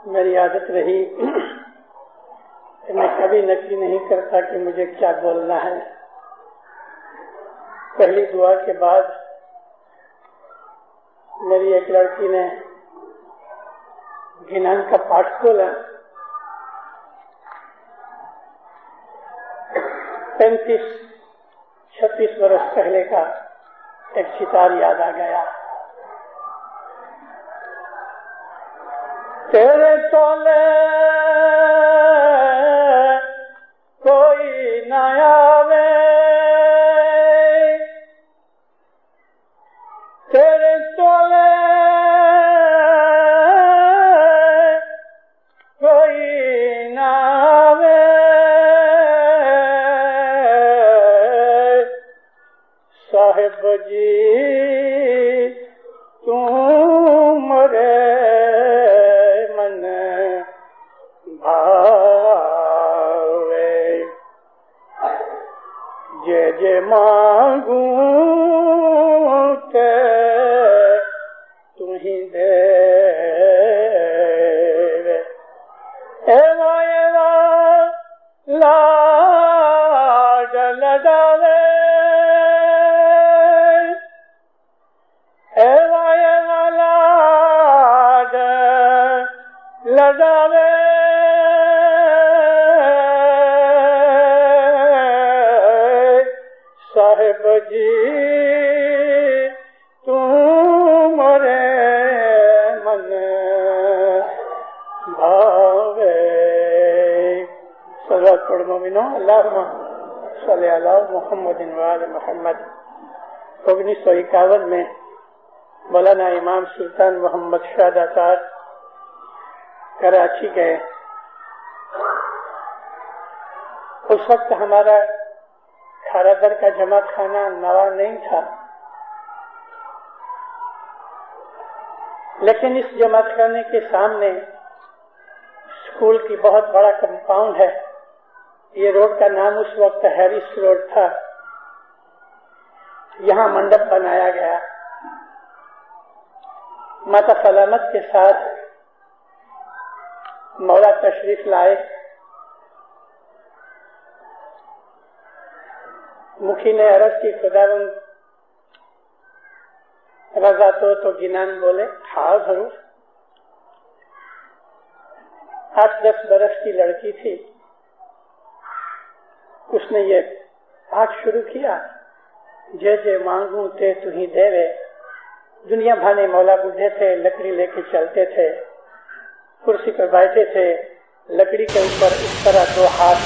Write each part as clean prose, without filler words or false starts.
میری عادت رہی کہ میں کبھی نقل نہیں کرتا کہ مجھے کیا بولنا ہے. پہلی دعا کے بعد میری ایک لڑکی نے گنان کا پاٹھ کھولا. 35-36 برس پہلے کا ایک ستار یاد آ گیا. تیرے تولے کوئی نہ آوے، تیرے تولے کوئی نہ آوے، صاحب جی تم رے جے مانگوں تے تمہیں دے، ایوا ایوا لاڈ لڈاوے، ایوا ایوا لاڈ لڈاوے، صاحب جی تم رے من بھاوے. صلوات پڑھ مومنو. اللہم صلی علی محمد وآل محمد. 1951 میں مولانا امام سلطان محمد شاہ داتار کراچی گئے. اس وقت ہمارا کھارا در کا جماعت خانہ نوا نہیں تھا، لیکن اس جماعت خانے کے سامنے اسکول کی بہت بڑا کمپاؤنڈ ہے. یہ روڈ کا نام اس وقت ہیرس روڈ تھا. یہاں منڈپ بنایا گیا. ماتا سلامت کے ساتھ مولا تشریف لائے. مکھی نے عرض کی خداوند رضا تو گنان بولے. ہاں ضرور. 8-10 برس کی لڑکی تھی. اس نے یہ پاٹھ شروع کیا. جے جے مانگوں تے تمہیں دیوے. دنیا بھانے مولا بڈھے تھے، لکڑی لے کے چلتے تھے، کرسی پر بیٹھے تھے، لکڑی کے اوپر اس طرح 2 ہاتھ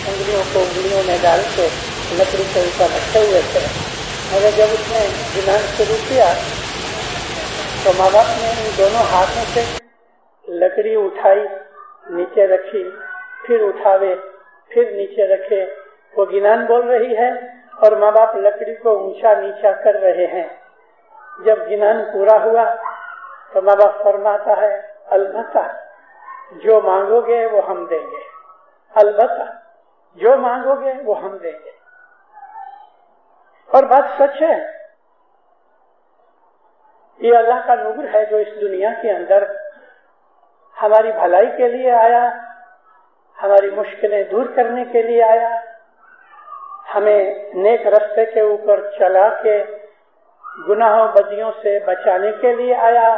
انگلیوں کو انگلیوں میں ڈال کے لکڑی کے اوپر رکھے ہوئے تھے. مگر جب اس نے گنان شروع کیا تو ماں باپ نے ان دونوں ہاتھوں سے لکڑی اٹھائی، نیچے رکھی، پھر اٹھاوے، پھر نیچے رکھے. وہ گنان بول رہی ہے اور ماں باپ لکڑی کو اونچا نیچا کر رہے ہیں. جب گنان پورا ہوا تو ماں باپ فرماتا ہے البتہ جو مانگو گے وہ ہم دیں گے، البتہ جو مانگو گے وہ ہم دیں گے. اور بات سچ ہے. یہ اللہ کا نور ہے جو اس دنیا کے اندر ہماری بھلائی کے لیے آیا، ہماری مشکلیں دور کرنے کے لیے آیا، ہمیں نیک رستے کے اوپر چلا کے گناہوں بدیوں سے بچانے کے لیے آیا،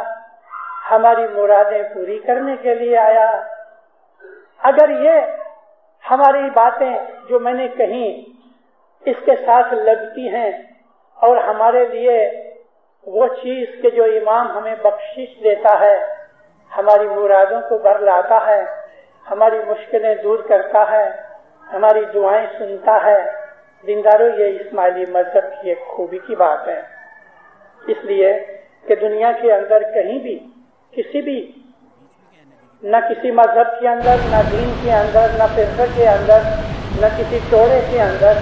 ہماری مرادیں پوری کرنے کے لیے آیا. اگر یہ ہماری باتیں جو میں نے کہیں اس کے ساتھ لگتی ہیں اور ہمارے لیے وہ چیز کہ جو امام ہمیں بخشش دیتا ہے، ہماری مرادوں کو بر لاتا ہے، ہماری مشکلیں دور کرتا ہے، ہماری دعائیں سنتا ہے. دینداروں، یہ اسماعیلی مذہب کی ایک خوبی کی بات ہے. اس لیے کہ دنیا کے اندر کہیں بھی کسی بھی نہ کسی مذہب کے اندر، نہ دین کے اندر، نہ فرقے کے اندر، نہ کسی ٹوڑے کے اندر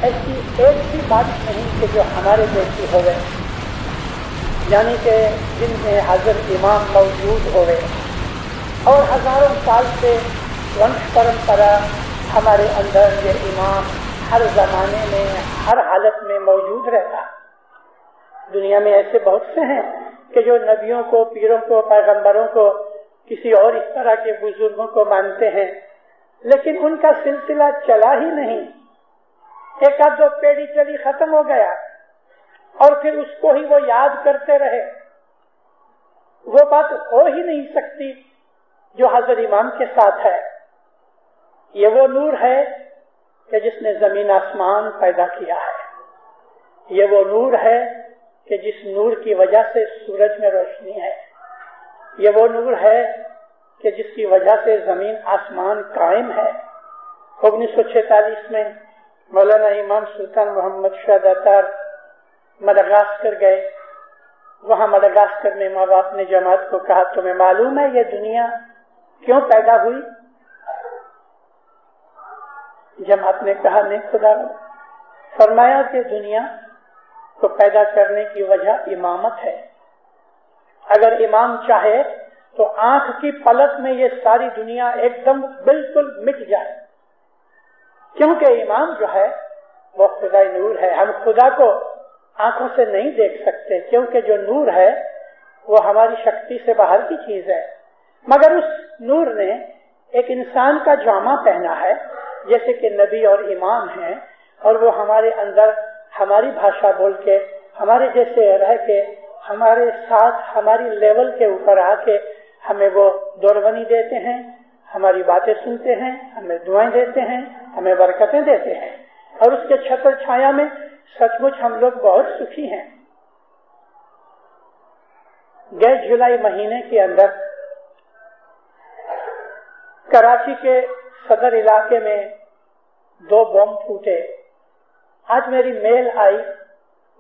ایسی ایک بھی بات نہیں کہ جو ہمارے جیسی ہوئے، یعنی کہ جن میں حضرت امام موجود ہوئے. اور ہزاروں سال سے ونش پرمپرا ہمارے اندر یہ امام ہر زمانے میں ہر حالت میں موجود رہتا. دنیا میں ایسے بہت سے ہیں کہ جو نبیوں کو، پیروں کو، پیغمبروں کو किसी और इस तरह के बुजुर्गों को मानते हैं, लेकिन उनका सिलसिला चला ही नहीं। एक आध दो पीढ़ी चली, खत्म हो गया, और फिर उसको ही वो याद करते रहे। वो बात हो ही नहीं सकती जो हजरत इमाम के साथ है। ये वो नूर है कि जिसने जमीन आसमान पैदा किया है। ये वो नूर है कि जिस नूर की वजह से सूरज में रोशनी है। ये वो नूर है कि जिसकी वजह से जमीन आसमान कायम है। 1946 में मौलाना इमाम सुल्तान मोहम्मद शाह दातार मडागास्कर गए। वहां मडागास्कर में माँ बाप ने जमात को कहा, तुम्हें मालूम है ये दुनिया क्यों पैदा हुई? जमात ने कहा, नहीं खुदा। फरमाया कि दुनिया को पैदा करने की वजह इमामत है। अगर इमाम चाहे तो आंख की पलक में ये सारी दुनिया एकदम बिल्कुल मिट जाए, क्योंकि इमाम जो है वो खुदा नूर है। हम खुदा को आंखों से नहीं देख सकते, क्योंकि जो नूर है वो हमारी शक्ति से बाहर की चीज है। मगर उस नूर ने एक इंसान का जामा पहना है, जैसे कि नबी और इमाम हैं, और वो हमारे अंदर हमारी भाषा बोल के, हमारे जैसे रह के, हमारे साथ हमारी लेवल के ऊपर आके हमें वो दौरवनी देते हैं, हमारी बातें सुनते हैं, हमें दुआएं देते हैं, हमें बरकतें देते हैं, और उसके छत्र छाया में सचमुच हम लोग बहुत सुखी हैं। गए जुलाई महीने के अंदर कराची के सदर इलाके में 2 बम फूटे। आज मेरी मेल आई,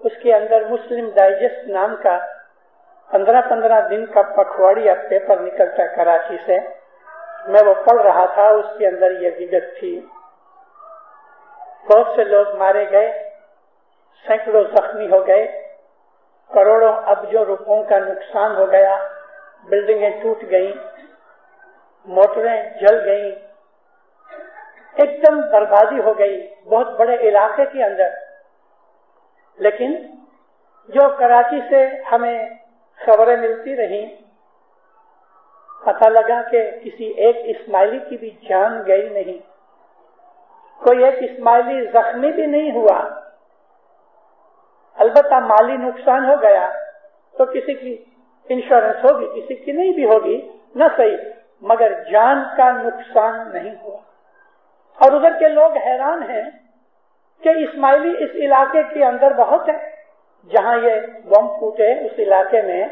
उसके अंदर मुस्लिम डाइजेस्ट नाम का 15-15 दिन का पखवाड़िया पेपर निकलता है कराची से। मैं वो पढ़ रहा था, उसके अंदर ये विगत थी। बहुत से लोग मारे गए, सैकड़ों जख्मी हो गए, करोड़ों अबजों रुपयों का नुकसान हो गया, बिल्डिंगें टूट गईं, मोटरें जल गईं, एकदम बर्बादी हो गई बहुत बड़े इलाके के अंदर। लेकिन जो कराची से हमें खबरें मिलती रही, पता लगा कि किसी एक इस्माइली की भी जान गई नहीं, कोई एक इस्माइली जख्मी भी नहीं हुआ। अलबत्ता माली नुकसान हो गया तो किसी की इंश्योरेंस होगी, किसी की नहीं भी होगी, न सही, मगर जान का नुकसान नहीं हुआ। और उधर के लोग हैरान हैं कि इस्माइली इस इलाके के अंदर बहुत है। जहां ये बम फूटे उस इलाके में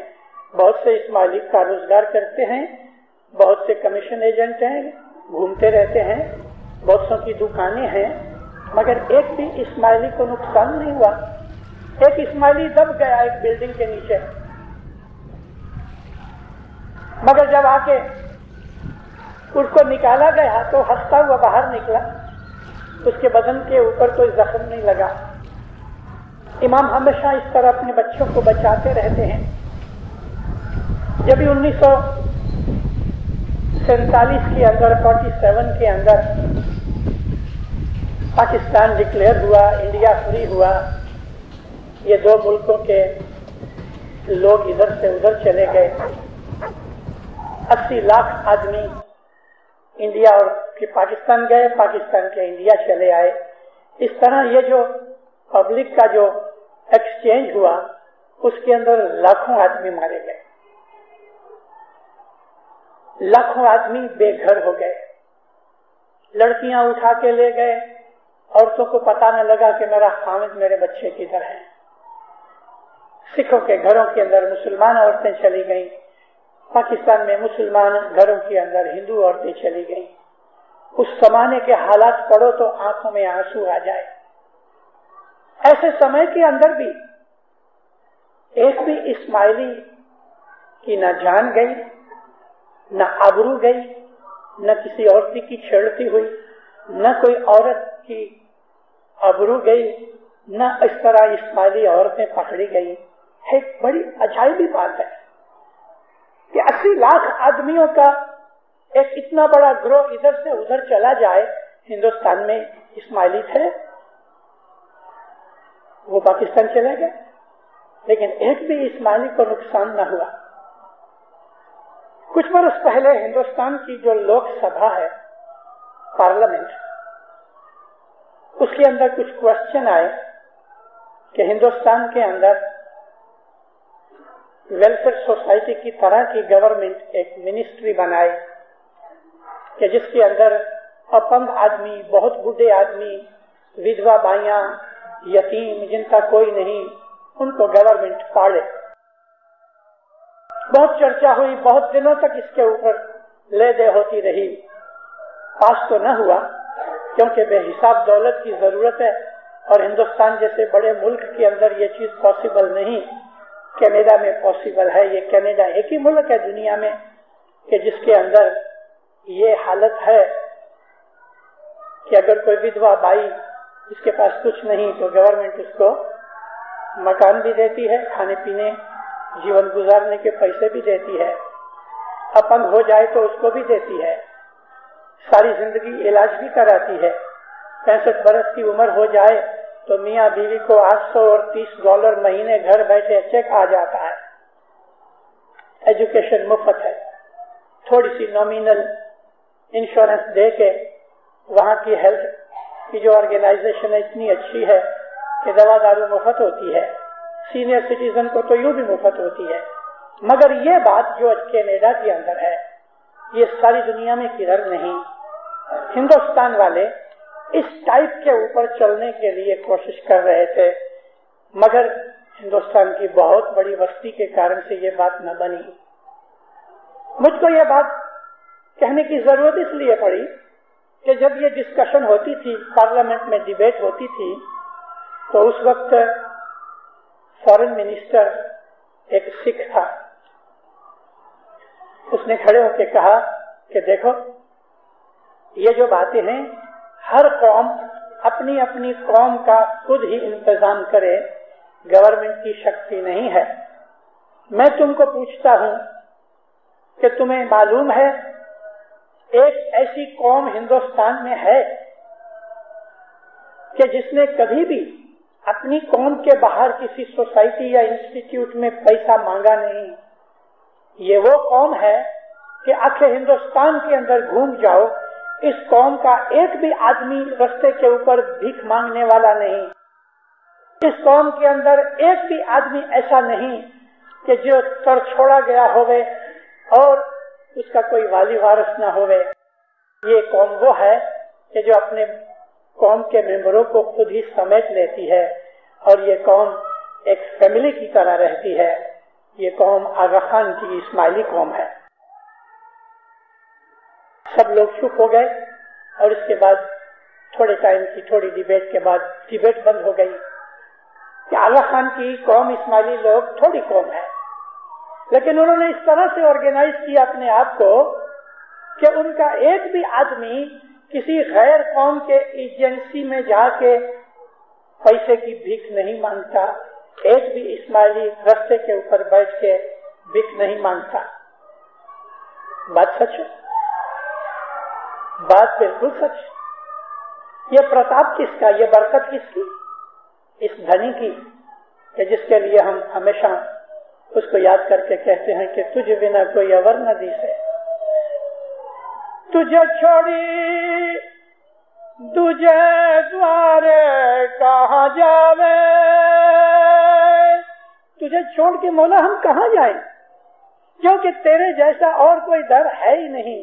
बहुत से इस्माइली का रोजगार करते हैं, बहुत से कमीशन एजेंट हैं, घूमते रहते हैं, बहुत सौ की दुकानें हैं, मगर एक भी इस्माइली को नुकसान नहीं हुआ। एक इस्माइली दब गया एक बिल्डिंग के नीचे, मगर जब आके उसको निकाला गया तो हंसता हुआ बाहर निकला, उसके बदन के ऊपर कोई जख्म नहीं लगा। इमाम हमेशा इस तरह अपने बच्चों को बचाते रहते हैं। जब 1947 के अंदर 47 के अंदर पाकिस्तान डिक्लेयर हुआ, इंडिया फ्री हुआ, ये 2 मुल्कों के लोग इधर से उधर चले गए। 80 लाख आदमी इंडिया और फिर पाकिस्तान गए, पाकिस्तान के इंडिया चले आए। इस तरह ये जो पब्लिक का जो एक्सचेंज हुआ, उसके अंदर लाखों आदमी मारे गए, लाखों आदमी बेघर हो गए, लड़कियां उठा के ले गए, औरतों को पता न लगा कि मेरा खामिद, मेरे बच्चे किधर है। सिखों के घरों के अंदर मुसलमान औरतें चली गईं, पाकिस्तान में मुसलमान घरों के अंदर हिंदू औरतें चली गईं। उस जमाने के हालात पढ़ो तो आंखों में आंसू आ जाए। ऐसे समय के अंदर भी एक भी इस्माइली की न जान गई, न आबरू गई, न किसी औरत की छेड़ती हुई, न कोई औरत की आबरू गई, न इस तरह इस्माइली औरतें पकड़ी गई। एक बड़ी अजायबी बात है कि 80 लाख आदमियों का एक इतना बड़ा ग्रोह इधर से उधर चला जाए। हिंदुस्तान में इस्माइली थे, वो पाकिस्तान चले गए, लेकिन एक भी इस्माइली को नुकसान न हुआ। کچھ برس پہلے ہندوستان کی جو لوک سبھا ہے، پارلیمنٹ، اس کے اندر کچھ کوشچن آئے کہ ہندوستان کے اندر ویلفیئر سوسائٹی کی طرح کی گورنمنٹ ایک منسٹری بنائے کہ جس کے اندر اپنگ آدمی، بہت بوڑھے آدمی، ودھوا بائیاں، یتیم جن کا کوئی نہیں، ان کو گورنمنٹ پالے۔ بہت چرچا ہوئی، بہت دنوں تک اس کے اوپر لے دے ہوتی رہی، پاس تو نہ ہوا کیونکہ بے حساب دولت کی ضرورت ہے اور ہندوستان جیسے بڑے ملک کے اندر یہ چیز پاسبل نہیں۔ کینیڈا میں پاسبل ہے، یہ کینیڈا ایک ہی ملک ہے دنیا میں کہ جس کے اندر یہ حالت ہے کہ اگر کوئی ودھوا بائی اس کے پاس کچھ نہیں تو گورنمنٹ اس کو مکان بھی دیتی ہے، کھانے پینے، جیون گزارنے کے پیسے بھی دیتی ہے، اپنگ ہو جائے تو اس کو بھی دیتی ہے، ساری زندگی علاج بھی کراتی ہے۔ 65 برس کی عمر ہو جائے تو میاں بیوی کو $800 اور $30 مہینے گھر بیٹھے چیک آ جاتا ہے۔ ایجوکیشن مفت ہے، تھوڑی سی نامینل انشورنس دے کے وہاں کی ہیلتھ کی جو آرگنائزیشن ہے اتنی اچھی ہے کہ دوا دارو مفت ہوتی ہے، سینئر سٹیزن کو تو یوں بھی مفت ہوتی ہے۔ مگر یہ بات جو کینیڈا کے اندر ہے یہ ساری دنیا میں کدھر نہیں۔ ہندوستان والے اس ٹائپ کے اوپر چلنے کے لیے کوشش کر رہے تھے، مگر ہندوستان کی بہت بڑی وسطی کے کارن سے یہ بات نہ بنی۔ مجھ کو یہ بات کہنے کی ضرورت اس لیے پڑی کہ جب یہ ڈسکشن ہوتی تھی، پارلیمنٹ میں ڈیبیٹ ہوتی تھی، تو اس وقت فارن منسٹر ایک سکھ تھا، اس نے کھڑے ہو کے کہا کہ دیکھو یہ جو باتیں ہیں ہر قوم اپنی اپنی قوم کا خود ہی انتظام کرے، گورنمنٹ کی شکتی نہیں ہے۔ میں تم کو پوچھتا ہوں کہ تمہیں معلوم ہے ایک ایسی قوم ہندوستان میں ہے کہ جس نے کبھی بھی اپنی قوم کے باہر کسی سوسائٹی یا انسٹیٹیوٹ میں پیسہ مانگا نہیں؟ یہ وہ قوم ہے کہ آخر ہندوستان کے اندر گھوم جاؤ، اس قوم کا ایک بھی آدمی رستے کے اوپر بھیک مانگنے والا نہیں، اس قوم کے اندر ایک بھی آدمی ایسا نہیں کہ جو تر چھوڑا گیا ہوئے اور اس کا کوئی والی وارث نہ ہوئے۔ یہ قوم وہ ہے کہ جو اپنے قوم کے ممبروں کو خود ہی سمیٹ لیتی ہے اور یہ قوم ایک فیملی کی طرح رہتی ہے۔ یہ قوم آغا خان کی اسماعیلی قوم ہے۔ سب لوگ چپ ہو گئے اور اس کے بعد تھوڑے ٹائم کی تھوڑی ڈیبیٹ کے بعد ڈیبیٹ بند ہو گئی کہ آغا خان کی قوم اسماعیلی لوگ تھوڑی قوم ہے، لیکن انہوں نے اس طرح سے آرگنائز کیا اپنے آپ کو کہ ان کا ایک بھی آدمی کسی غیر قوم کے ایجنسی میں جا کے پیسے کی بھیک نہیں مانگتا، ایک بھی اسماعیلی رستے کے اوپر بیٹھ کے بھیک نہیں مانگتا۔ بات سچ ہے، بات بالکل سچ۔ یہ پرتاپ کس کا، یہ برکت کس کی؟ اس دھنی کی کہ جس کے لیے ہم ہمیشہ اس کو یاد کر کے کہتے ہیں کہ تجھ بنا کوئی اور نہ دیسے، تجھے چھوڑی دجے دوارے کہاں جاوے، تجھے چھوڑ کے مولا ہم کہاں جائیں، کیونکہ تیرے جیسا اور کوئی در ہے ہی نہیں،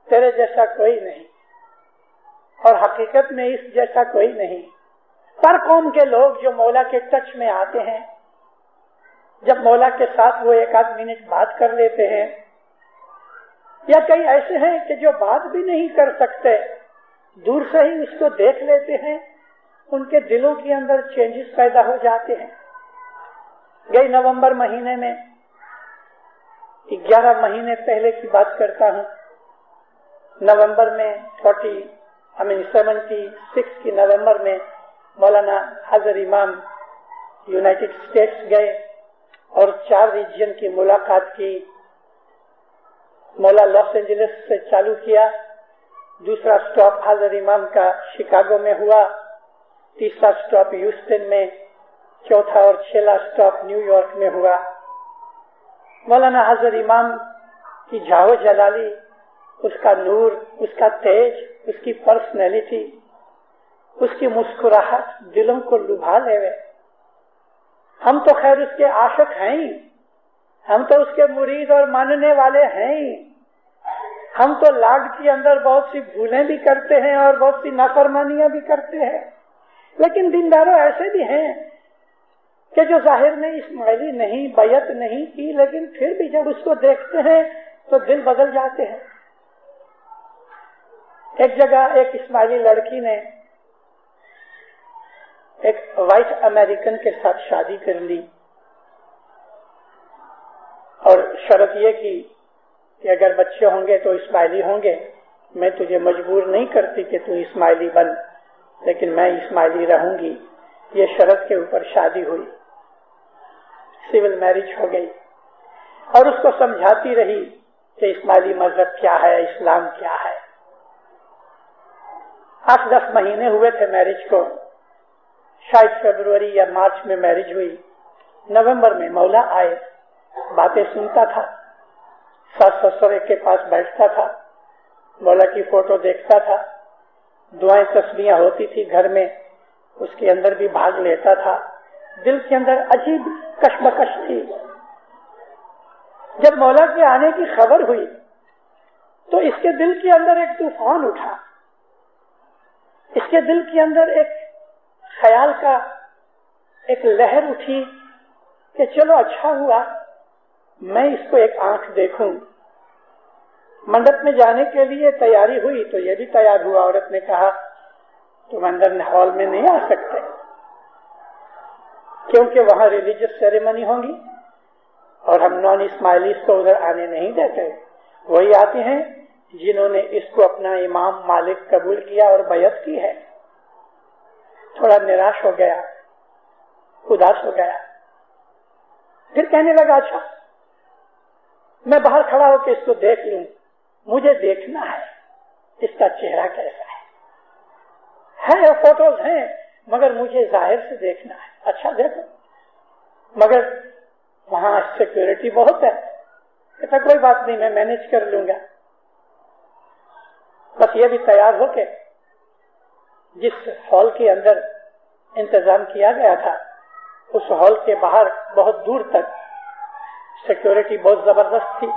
تیرے جیسا کوئی نہیں، اور حقیقت میں اس جیسا کوئی نہیں۔ پر قوم کے لوگ جو مولا کے ٹچ میں آتے ہیں، جب مولا کے ساتھ وہ ایک آدھ منٹ بات کر لیتے ہیں، یا کئی ایسے ہیں کہ جو بات بھی نہیں کر سکتے، دور سے ہی اس کو دیکھ لیتے ہیں، ان کے دلوں کے اندر چینجز پیدا ہو جاتے ہیں۔ گئی نومبر مہینے میں 11 مہینے پہلے کی بات کرتا ہوں، نومبر میں 76 کی نومبر میں مولانا حضر امام یونائٹڈ اسٹیٹس گئے اور 4 ریجن کی ملاقات کی۔ مولا لاس اینجلس سے چالو کیا، دوسرا سٹاپ حضر امام کا شکاگو میں ہوا، تیسرا سٹاپ ہیوسٹن میں، چوتھا اور 6واں سٹاپ نیو یارک میں ہوا۔ مولانا حضر امام کی جاو جلالی، اس کا نور، اس کا تیج، اس کی پرسنالٹی، اس کی مسکراہٹ دلوں کو لبھا لے وے۔ ہم تو خیر اس کے عاشق ہیں ہی، ہم تو اس کے مرید اور ماننے والے ہیں ہی۔ ہم تو لاڈ کے اندر بہت سی بھولیں بھی کرتے ہیں اور بہت سی نافرمانیاں بھی کرتے ہیں، لیکن دینداروں ایسے بھی ہیں کہ جو ظاہر میں اسماعیلی نہیں، بیعت نہیں کی، لیکن پھر بھی جب اس کو دیکھتے ہیں تو دل بدل جاتے ہیں۔ ایک جگہ ایک اسماعیلی لڑکی نے ایک وائٹ امریکن کے ساتھ شادی کر لی اور شرط یہ کی کہ اگر بچے ہوں گے تو اسماعیلی ہوں گے، میں تجھے مجبور نہیں کرتی کہ تو اسماعیلی بن، لیکن میں اسماعیلی رہوں گی۔ یہ شرط کے اوپر شادی ہوئی، سول میرج ہو گئی، اور اس کو سمجھاتی رہی کہ اسماعیلی مذہب کیا ہے، اسلام کیا ہے۔ 8-10 مہینے ہوئے تھے میرج کو، شاید فروری یا مارچ میں میرج ہوئی۔ نومبر میں مولا آئے، باتیں سنتا تھا، ساس سسرے کے پاس بیٹھتا تھا، مولا کی فوٹو دیکھتا تھا، دعائیں تسبیحاں ہوتی تھی گھر میں، اس کے اندر بھی بھاگ لیتا تھا۔ دل کے اندر عجیب کشمکش تھی۔ جب مولا کے آنے کی خبر ہوئی تو اس کے دل کے اندر ایک طوفان اٹھا، اس کے دل کے اندر ایک خیال کا ایک لہر اٹھی کہ چلو اچھا ہوا میں اس کو ایک آنکھ دیکھوں۔ منڈپ میں جانے کے لیے تیاری ہوئی تو یہ بھی تیار ہوا۔ عورت نے کہا تم اندر ہال میں نہیں آ سکتے کیونکہ وہاں ریلیجس سیریمنی ہوں گی اور ہم نان اسماعیلیز کو ادھر آنے نہیں دیتے، وہی آتے ہیں جنہوں نے اس کو اپنا امام مالک قبول کیا اور بیعت کی ہے۔ تھوڑا نراش ہو گیا، اداس ہو گیا، پھر کہنے لگا اچھا میں باہر کھڑا ہو کے اس کو دیکھ لوں، مجھے دیکھنا ہے اس کا چہرہ کیسا ہے، فوٹوز ہیں مگر مجھے ظاہر سے دیکھنا ہے۔ اچھا دیکھو، مگر وہاں سیکورٹی بہت ہے۔ کہتا کوئی بات نہیں، میں مینج کر لوں گا۔ بس یہ بھی تیار ہو کے جس ہال کے اندر انتظام کیا گیا تھا اس ہال کے باہر بہت دور تک سیکورٹی بہت زبردست تھی،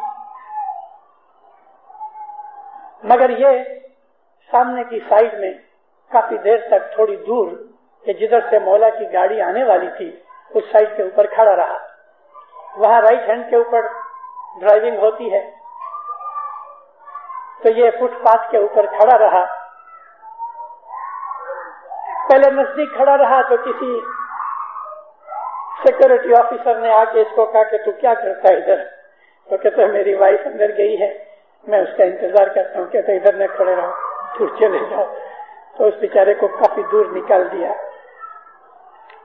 مگر یہ سامنے کی سائڈ میں کافی دیر تک تھوڑی دور کہ جدھر سے مولا کی گاڑی آنے والی تھی اس سائڈ کے اوپر کھڑا رہا۔ وہاں رائٹ ہینڈ کے اوپر ڈرائیونگ ہوتی ہے تو یہ فٹ پاتھ کے اوپر کھڑا رہا۔ پہلے نزدیک کھڑا رہا تو کسی سیکورٹی آفیسر نے آ کے اس کو کہا کہ تو کیا کرتا ہے ادھر؟ تو کہتا ہے میری وائف اندر گئی ہے، میں اس کا انتظار کرتا ہوں۔ کہتا ہے ادھر نہ کھڑے رہو، دور چلے جاؤ۔ تو اس بیچارے کو کافی دور نکال دیا۔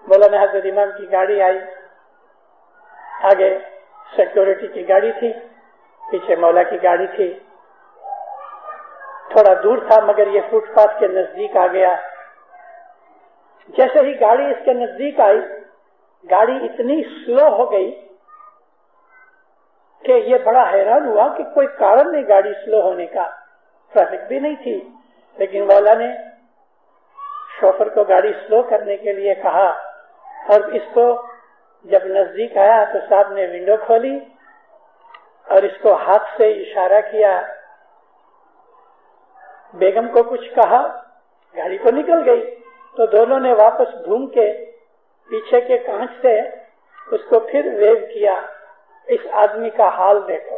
مولانا حضرت امام کی گاڑی آئی، آگے سیکورٹی کی گاڑی تھی، پیچھے مولا کی گاڑی تھی۔ تھوڑا دور تھا مگر یہ فٹ پاتھ کے نزدیک آ گیا۔ جیسے ہی گاڑی اس کے نزدیک آئی، گاڑی اتنی سلو ہو گئی کہ یہ بڑا حیران ہوا کہ کوئی کارن نہیں گاڑی سلو ہونے کا، ٹریفک بھی نہیں تھی، لیکن مولا نے شوفر کو گاڑی سلو کرنے کے لیے کہا اور اس کو جب نزدیک آیا تو صاحب نے ونڈو کھولی اور اس کو ہاتھ سے اشارہ کیا، بیگم کو کچھ کہا، گاڑی تو نکل گئی۔ تو دونوں نے واپس گھوم کے پیچھے کے کانچ سے اس کو پھر ویو کیا۔ اس آدمی کا حال دیکھو،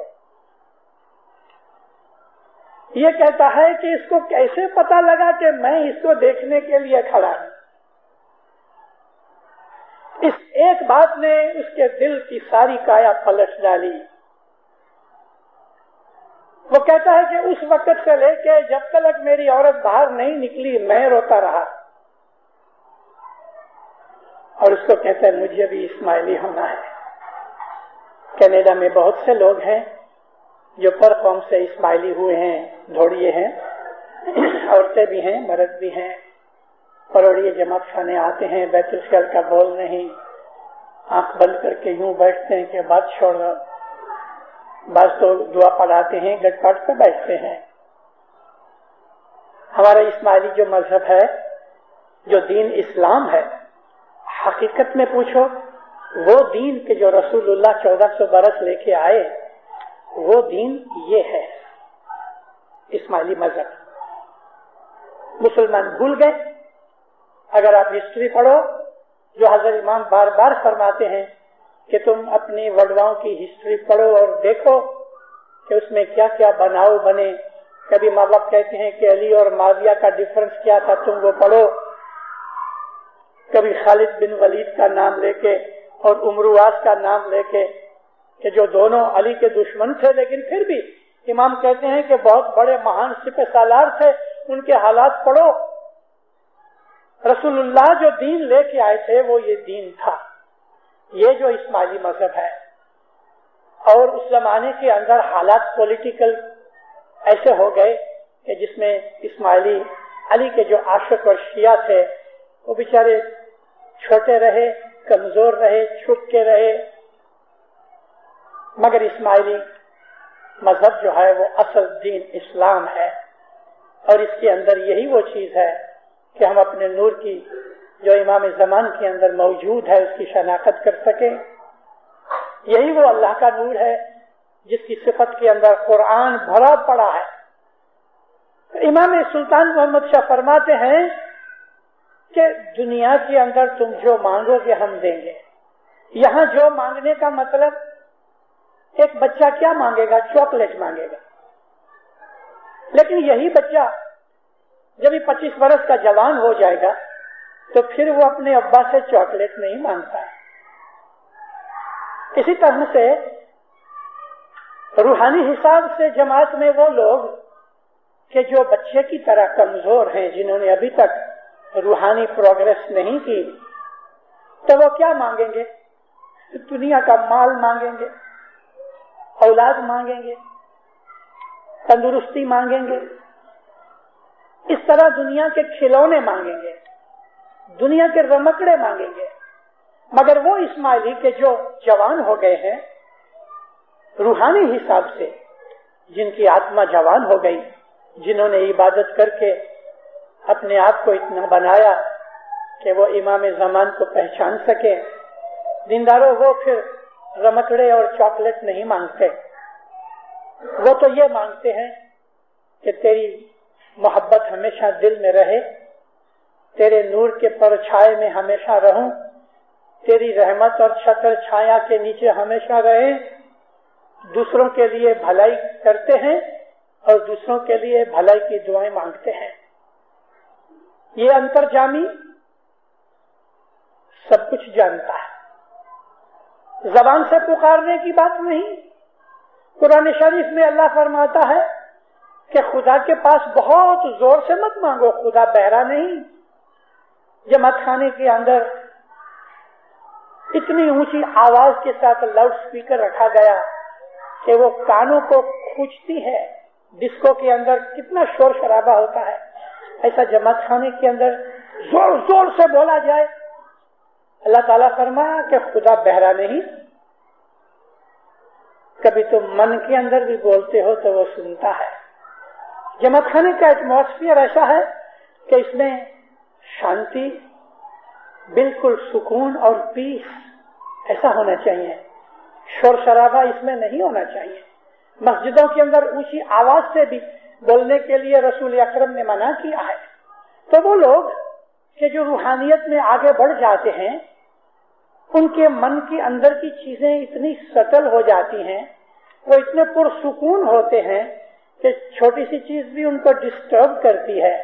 یہ کہتا ہے کہ اس کو کیسے پتا لگا کہ میں اس کو دیکھنے کے لیے کھڑا ہوں۔ اس ایک بات نے اس کے دل کی ساری کایا پلٹ ڈالی۔ وہ کہتا ہے کہ اس وقت سے لے کے جب تک میری عورت باہر نہیں نکلی میں روتا رہا، اور اس کو کہتا ہے مجھے بھی اسماعیلی ہونا ہے۔ کینیڈا میں بہت سے لوگ ہیں جو پر قوم سے اسماعیلی ہوئے ہیں، دھوڑیے ہیں، عورتیں بھی ہیں، مرد بھی ہیں، پروڑیے جماعت خانے آتے ہیں، بیت الخلا کا بول نہیں، آنکھ بند کر کے یوں بیٹھتے ہیں کہ بات چھوڑ دو۔ بعض تو دعا پڑھاتے ہیں, گٹ پاٹ پہ بیٹھتے ہیں. ہمارا اسماعیلی جو مذہب ہے, جو دین اسلام ہے, حقیقت میں پوچھو وہ دین کے جو رسول اللہ 1400 برس لے کے آئے, وہ دین یہ ہے اسماعیلی مذہب. مسلمان بھول گئے. اگر آپ ہسٹری پڑھو, جو حضرت امام بار بار فرماتے ہیں کہ تم اپنی وڈواؤں کی ہسٹری پڑھو اور دیکھو کہ اس میں کیا کیا بناؤ بنے. کبھی ماں باپ کہتے ہیں کہ علی اور معاویہ کا ڈفرنس کیا تھا, تم وہ پڑھو. کبھی خالد بن ولید کا نام لے کے اور امرواس کا نام لے کے, کہ جو دونوں علی کے دشمن تھے, لیکن پھر بھی امام کہتے ہیں کہ بہت بڑے مہان سپہ سالار تھے, ان کے حالات پڑھو. رسول اللہ جو دین لے کے آئے تھے وہ یہ دین تھا, یہ جو اسماعیلی مذہب ہے. اور اس زمانے کے اندر حالات پولیٹیکل ایسے ہو گئے کہ جس میں اسماعیلی علی کے جو عاشق اور شیعہ تھے وہ بیچارے چھوٹے رہے, کمزور رہے, چھپ کے رہے. مگر اسماعیلی مذہب جو ہے وہ اصل دین اسلام ہے, اور اس کے اندر یہی وہ چیز ہے کہ ہم اپنے نور کی جو امام زمان کے اندر موجود ہے اس کی شناخت کر سکیں. یہی وہ اللہ کا نور ہے جس کی صفت کے اندر قرآن بھرا پڑا ہے. امام سلطان محمد شاہ فرماتے ہیں کہ دنیا کے اندر تم جو مانگو گے ہم دیں گے. یہاں جو مانگنے کا مطلب, ایک بچہ کیا مانگے گا؟ چاکلیٹ مانگے گا. لیکن یہی بچہ جب 25 برس کا جوان ہو جائے گا تو پھر وہ اپنے ابا سے چاکلیٹ نہیں مانگتا. اسی طرح سے روحانی حساب سے جماعت میں وہ لوگ کہ جو بچے کی طرح کمزور ہیں, جنہوں نے ابھی تک روحانی پروگرس نہیں کی, تو وہ کیا مانگیں گے؟ دنیا کا مال مانگیں گے, اولاد مانگیں گے, تندرستی مانگیں گے, اس طرح دنیا کے کھلونے مانگیں گے, دنیا کے رمکڑے مانگیں گے. مگر وہ اسماعیلی کے جو جوان ہو گئے ہیں روحانی حساب سے, جن کی آتما جوان ہو گئی, جنہوں نے عبادت کر کے اپنے آپ کو اتنا بنایا کہ وہ امام زمان کو پہچان سکے, دینداروں, وہ پھر رمکڑے اور چاکلیٹ نہیں مانگتے. وہ تو یہ مانگتے ہیں کہ تیری محبت ہمیشہ دل میں رہے, تیرے نور کے پرچھائے میں ہمیشہ رہوں, تیری رحمت اور چھتر چھایا کے نیچے ہمیشہ رہے. دوسروں کے لیے بھلائی کرتے ہیں اور دوسروں کے لیے بھلائی کی دعائیں مانگتے ہیں. یہ انترجامی سب کچھ جانتا ہے, زبان سے پکارنے کی بات نہیں. قرآن شریف میں اللہ فرماتا ہے کہ خدا کے پاس بہت زور سے مت مانگو, خدا بہرا نہیں. جماعت خانے کے اندر اتنی اونچی آواز کے ساتھ لاؤڈ سپیکر رکھا گیا کہ وہ کانوں کو کھوجتی ہے. ڈسکو کے اندر کتنا شور شرابہ ہوتا ہے, ایسا جماعت خانے کے اندر زور زور سے بولا جائے. اللہ تعالیٰ فرمایا کہ خدا بہرا نہیں. کبھی تم من کے اندر بھی بولتے ہو تو وہ سنتا ہے. جماعت خانے کا ایٹماسفیئر ایسا ہے کہ اس میں شانتی, بالکل سکون اور پیس ایسا ہونا چاہیے. شور شرابہ اس میں نہیں ہونا چاہیے. مسجدوں کے اندر اونچی آواز سے بھی بولنے کے لیے رسول اکرم نے منع کیا ہے. تو وہ لوگ کہ جو روحانیت میں آگے بڑھ جاتے ہیں, ان کے من کے اندر کی چیزیں اتنی سٹل ہو جاتی ہیں, وہ اتنے پرسکون ہوتے ہیں کہ چھوٹی سی چیز بھی ان کو ڈسٹرب کرتی ہے.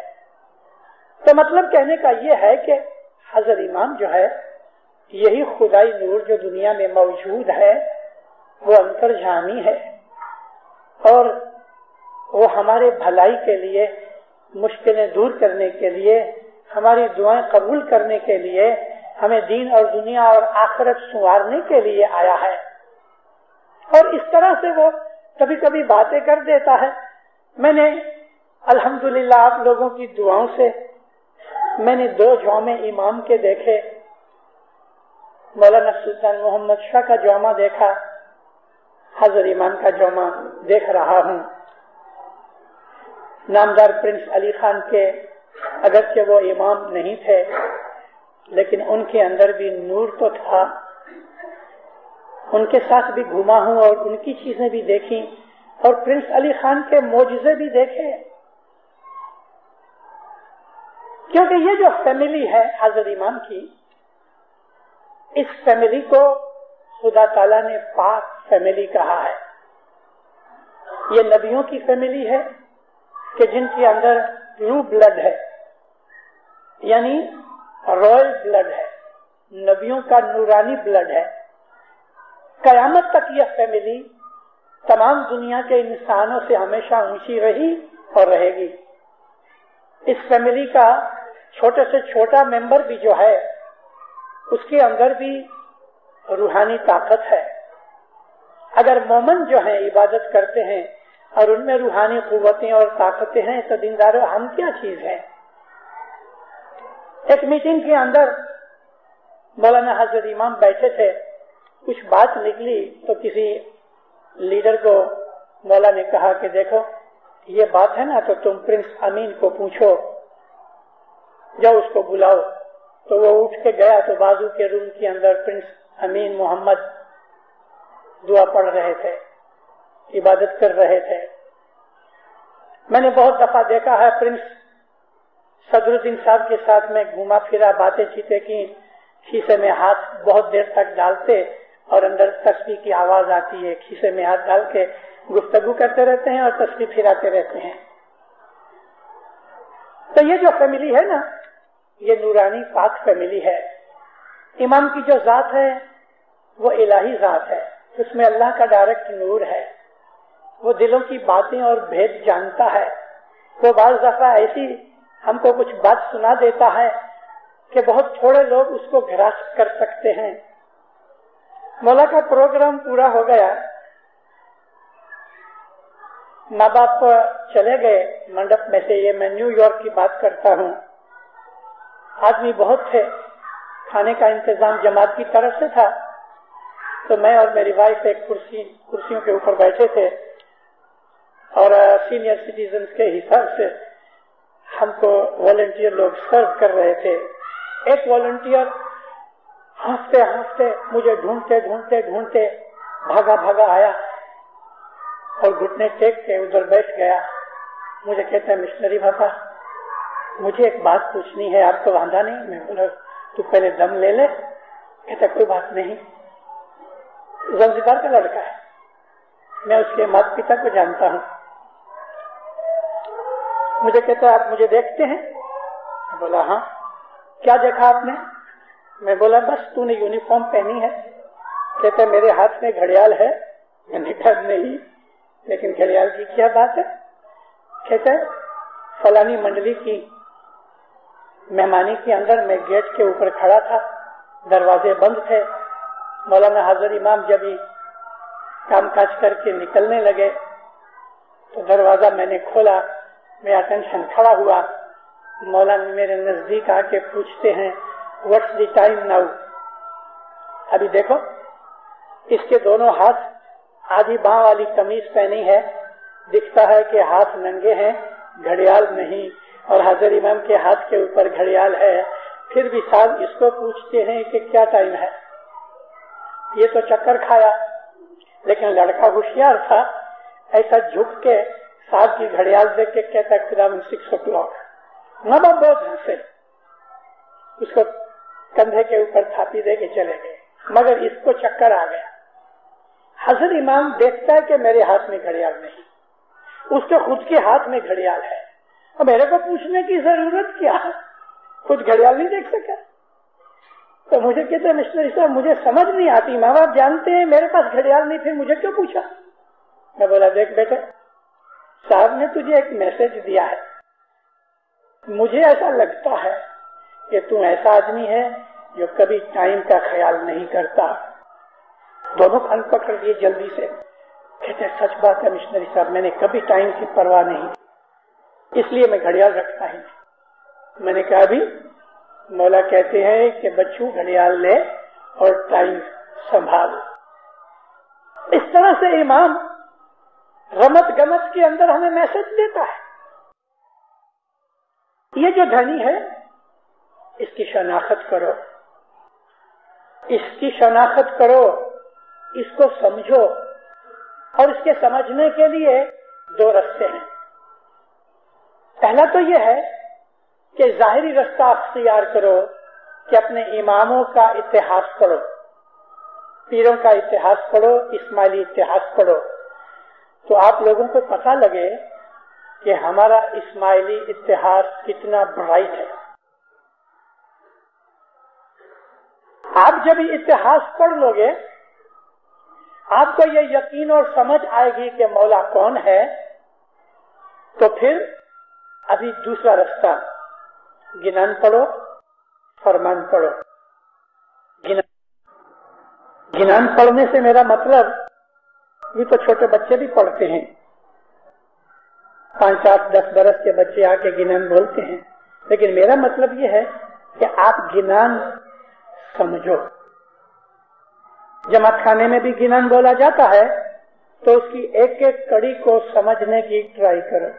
تو مطلب کہنے کا یہ ہے کہ حضرت امام جو ہے, یہی خدائی نور جو دنیا میں موجود ہے وہ انترجامی ہے, اور وہ ہمارے بھلائی کے لیے, مشکلیں دور کرنے کے لیے, ہماری دعائیں قبول کرنے کے لیے, ہمیں دین اور دنیا اور آخرت سنوارنے کے لیے آیا ہے. اور اس طرح سے وہ کبھی کبھی باتیں کر دیتا ہے. میں نے الحمدللہ آپ لوگوں کی دعاؤں سے میں نے 2 جامع امام کے دیکھے. مولانا سلطان محمد شاہ کا جامع دیکھا حضرت امام کا جمعہ دیکھ رہا ہوں. نامدار پرنس علی خان کے اگرچہ وہ امام نہیں تھے لیکن ان کے اندر بھی نور تو تھا. ان کے ساتھ بھی گھوما ہوں اور ان کی چیزیں بھی دیکھی اور پرنس علی خان کے معجزے بھی دیکھے. کیونکہ یہ جو فیملی ہے حضرت امام کی، اس فیملی کو خدا تعالیٰ نے پاک فیملی کہا ہے. یہ نبیوں کی فیملی ہے کہ جن کے اندر ٹرو بلڈ ہے، یعنی رائل بلڈ ہے، نبیوں کا نورانی بلڈ ہے. قیامت تک یہ فیملی تمام دنیا کے انسانوں سے ہمیشہ اونچی رہی اور رہے گی. اس فیملی کا چھوٹے سے چھوٹا ممبر بھی جو ہے اس کے اندر بھی روحانی طاقت ہے. اگر مومن جو ہیں عبادت کرتے ہیں اور ان میں روحانی قوتیں اور طاقتیں ہیں تو دینداروں ہم کیا چیز ہیں. ایک میٹنگ کے اندر مولانا حضرت امام بیٹھے تھے، کچھ بات نکلی تو کسی لیڈر کو مولا نے کہا کہ دیکھو یہ بات ہے نا تو تم پرنس امین کو پوچھو، جاؤ اس کو بلاؤ. تو وہ اٹھ کے گیا تو بازو کے روم کے اندر پرنس امین محمد دعا پڑھ رہے تھے، عبادت کر رہے تھے. میں نے بہت دفعہ دیکھا ہے پرنس صدر الدین صاحب کے ساتھ میں گھوما پھرا، باتیں چیتیں کی، کھیسے میں ہاتھ بہت دیر تک ڈالتے اور اندر تسبیح کی آواز آتی ہے، کھیسے میں ہاتھ ڈال کے گفتگو کرتے رہتے ہیں اور تسبیح پھراتے رہتے ہیں. تو یہ جو فیملی ہے نا یہ نورانی پاک فیملی ہے. امام کی جو ذات ہے وہ الہی ذات ہے، اس میں اللہ کا ڈائریکٹ نور ہے. وہ دلوں کی باتیں اور بھید جانتا ہے. وہ بعض دفعہ ایسی ہم کو کچھ بات سنا دیتا ہے کہ بہت تھوڑے لوگ اس کو گراسپ کر سکتے ہیں. مولا کا پروگرام پورا ہو گیا، ماں باپ چلے گئے منڈپ میں سے. یہ میں نیو یارک کی بات کرتا ہوں. آدمی بہت تھے، کھانے کا انتظام جماعت کی طرف سے تھا. تو میں اور میری وائف ایک کرسیوں کے اوپر بیٹھے تھے اور سینئر سٹیزنز کے حساب سے ہم کو والنٹیئر لوگ سرو کر رہے تھے. ایک والنٹیئر ہانفتے ہانفتے مجھے ڈھونڈتے ڈھونڈتے ڈھونڈتے بھاگا آیا اور گھٹنے ٹیک کے ادھر بیٹھ گیا. مجھے کہتا ہے مشنری بابا مجھے ایک بات پوچھنی ہے، آپ کو باندھا نہیں؟ میں بولا تو پہلے دم لے لے. کہتا کوئی بات نہیں. زنزبار کا لڑکا ہے، میں اس کے مات پتا کو جانتا ہوں. مجھے کہتا ہے آپ مجھے دیکھتے ہیں؟ میں بولا ہاں. کیا دیکھا آپ نے؟ میں بولا بس تو نے یونیفارم پہنی ہے. کہتا ہے میرے ہاتھ میں گھڑیال ہے. میں نے کہا نہیں، لیکن گھڑیال کی کیا بات ہے؟ کہتا ہے فلانی منڈلی کی مہمانی کے اندر میں گیٹ کے اوپر کھڑا تھا، دروازے بند تھے. مولانا حضرت امام جب ہی کام کاج کر کے نکلنے لگے تو دروازہ میں نے کھولا. میں اٹینشن کھڑا ہوا. مولانا میرے نزدیک آ کے پوچھتے ہیں واٹس دی ٹائم ناؤ. ابھی دیکھو اس کے دونوں ہاتھ آدھی باں والی قمیض پہنی ہے، دکھتا ہے کہ ہاتھ ننگے ہیں، گھڑیال نہیں. اور حضرت امام کے ہاتھ کے اوپر گھڑیال ہے. پھر بھی صاحب اس کو پوچھتے ہیں کہ کیا ٹائم ہے. یہ تو چکر کھایا، لیکن لڑکا ہوشیار تھا. ایسا جھک کے صاحب کی گھڑیال دیکھ کے کہتا ہے خدا من 6 o'clock. ماں باپ بہت ہنسے، اس کو کندھے کے اوپر تھاپی دے کے چلے گئے. مگر اس کو چکر آ گیا. حضرت امام دیکھتا ہے کہ میرے ہاتھ میں گھڑیال نہیں، اس کے خود کے ہاتھ میں گھڑیال ہے. اور میرے کو پوچھنے کی ضرورت کیا؟ خود گھڑیال نہیں دیکھ سکا. تو مجھے کہتے ہیں مشنری صاحب مجھے سمجھ نہیں آتی، ماں باپ جانتے ہیں میرے پاس گھڑیال نہیں، پھر مجھے کیوں پوچھا؟ میں بولا دیکھ بیٹے صاحب نے تجھے ایک میسج دیا ہے. مجھے ایسا لگتا ہے کہ تم ایسا آدمی ہے جو کبھی ٹائم کا خیال نہیں کرتا. دونوں کان پکڑ دیے جلدی سے. کہتے سچ بات ہے مشنری صاحب، میں نے کبھی ٹائم کی پرواہ نہیں، اس لیے میں گھڑیال رکھتا ہی. میں نے کہا بھی مولا کہتے ہیں کہ بچوں گھڑیال لے اور ٹائم سنبھال. اس طرح سے امام رمت گمت کے اندر ہمیں میسج دیتا ہے. یہ جو دھنی ہے اس کی شناخت کرو، اس کی شناخت کرو، اس کو سمجھو. اور اس کے سمجھنے کے لیے دو رستے ہیں. پہلا تو یہ ہے کہ ظاہری رستہ اختیار کرو کہ اپنے اماموں کا اتحاد پڑھو، پیروں کا اتحاد پڑھو، اسماعیلی اتحاد پڑھو، تو آپ لوگوں کو پتہ لگے کہ ہمارا اسماعیلی اتحاد کتنا برائٹ ہے. آپ جب اتحاد پڑھ لو گے آپ کو یہ یقین اور سمجھ آئے گی کہ مولا کون ہے. تو پھر ابھی دوسرا رستہ گنان پڑھو، فرمان پڑھو. گنان پڑھنے سے میرا مطلب یہ تو چھوٹے بچے بھی پڑھتے ہیں، 5, 8, 10 برس کے بچے آ کے گنان بولتے ہیں، لیکن میرا مطلب یہ ہے کہ آپ گنان سمجھو. جماعت خانے میں بھی گنان بولا جاتا ہے تو اس کی ایک ایک کڑی کو سمجھنے کی ٹرائی کرو،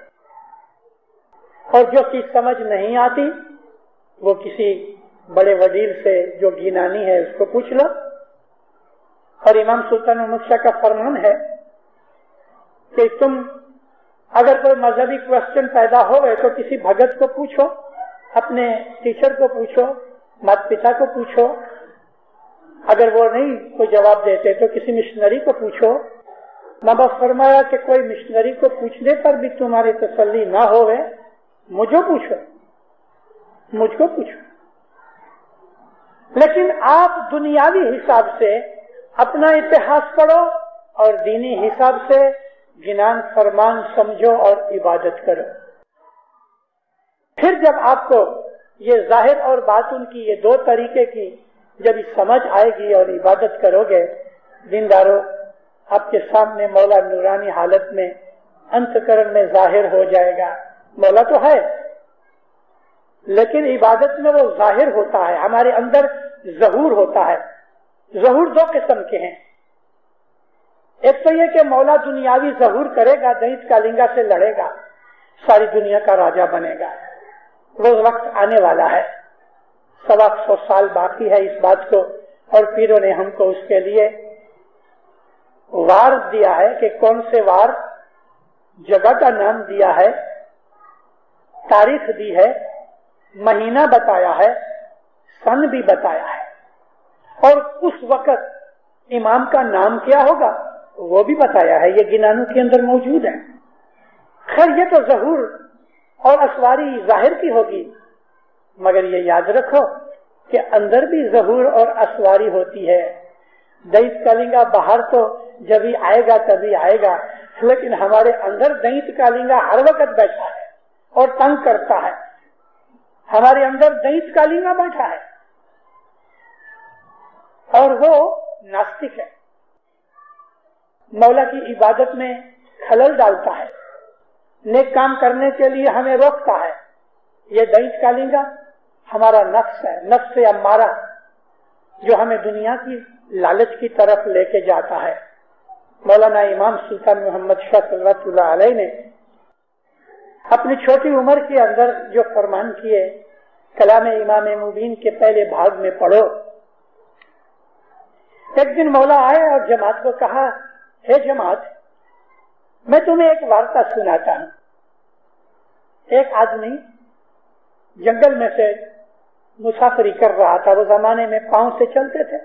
اور جو چیز سمجھ نہیں آتی وہ کسی بڑے وڈیل سے جو گنانی ہے اس کو پوچھ لو. اور امام سلطان احمد شاہ کا فرمان ہے کہ تم اگر کوئی مذہبی کوشچن پیدا ہو گئے تو کسی بھگت کو پوچھو، اپنے ٹیچر کو پوچھو، مات پتا کو پوچھو. اگر وہ نہیں کوئی جواب دیتے تو کسی مشنری کو پوچھو. نبا فرمایا کہ کوئی مشنری کو پوچھنے پر بھی تمہاری تسلی نہ ہوئے مجھ کو پوچھو. لیکن آپ دنیاوی حساب سے اپنا اتحاد پڑھو اور دینی حساب سے گنان فرمان سمجھو اور عبادت کرو. پھر جب آپ کو یہ ظاہر اور باطن کی یہ دو طریقے کی جب سمجھ آئے گی اور عبادت کرو گے، دینداروں آپ کے سامنے مولا نورانی حالت میں انتکرن میں ظاہر ہو جائے گا. مولا تو ہے لیکن عبادت میں وہ ظاہر ہوتا ہے، ہمارے اندر ظہور ہوتا ہے. ظہور دو قسم کے ہیں. ایک تو یہ کہ مولا دنیاوی ظہور کرے گا، دینت کالنگا سے لڑے گا، ساری دنیا کا راجا بنے گا. وہ وقت آنے والا ہے، 100 سال باقی ہے اس بات کو، اور پیروں نے ہم کو اس کے لیے وار دیا ہے کہ کون سے وار، جگہ کا نام دیا ہے، تاریخ دی ہے، مہینہ بتایا ہے، سن بھی بتایا ہے، اور اس وقت امام کا نام کیا ہوگا وہ بھی بتایا ہے. یہ گنانوں کے اندر موجود ہے. خیر یہ تو ظہور اور اسواری ظاہر کی ہوگی، مگر یہ یاد رکھو کہ اندر بھی ظہور اور اسواری ہوتی ہے. دینت کالنگا باہر تو جب ہی آئے گا تبھی آئے گا، لیکن ہمارے اندر دینت کالنگا ہر وقت بیٹھا ہے اور تنگ کرتا ہے. ہمارے اندر دینت کالنگا بیٹھا ہے اور وہ ناستک ہے، مولا کی عبادت میں خلل ڈالتا ہے، نیک کام کرنے کے لیے ہمیں روکتا ہے. یہ دینت کالنگا ہمارا نفس ہے، نفس امارہ، جو ہمیں دنیا کی لالچ کی طرف لے کے جاتا ہے. مولانا امام سلطان محمد شاہ صلی اللہ علیہ نے اپنی چھوٹی عمر کے اندر جو فرمان کیے، کلام امام مبین کے پہلے بھاگ میں پڑھو. ایک دن مولا آئے اور جماعت کو کہا، ہے جماعت میں تمہیں ایک وارتا سناتا ہوں. ایک آدمی جنگل میں سے مسافری کر رہا تھا. وہ زمانے میں پاؤں سے چلتے تھے.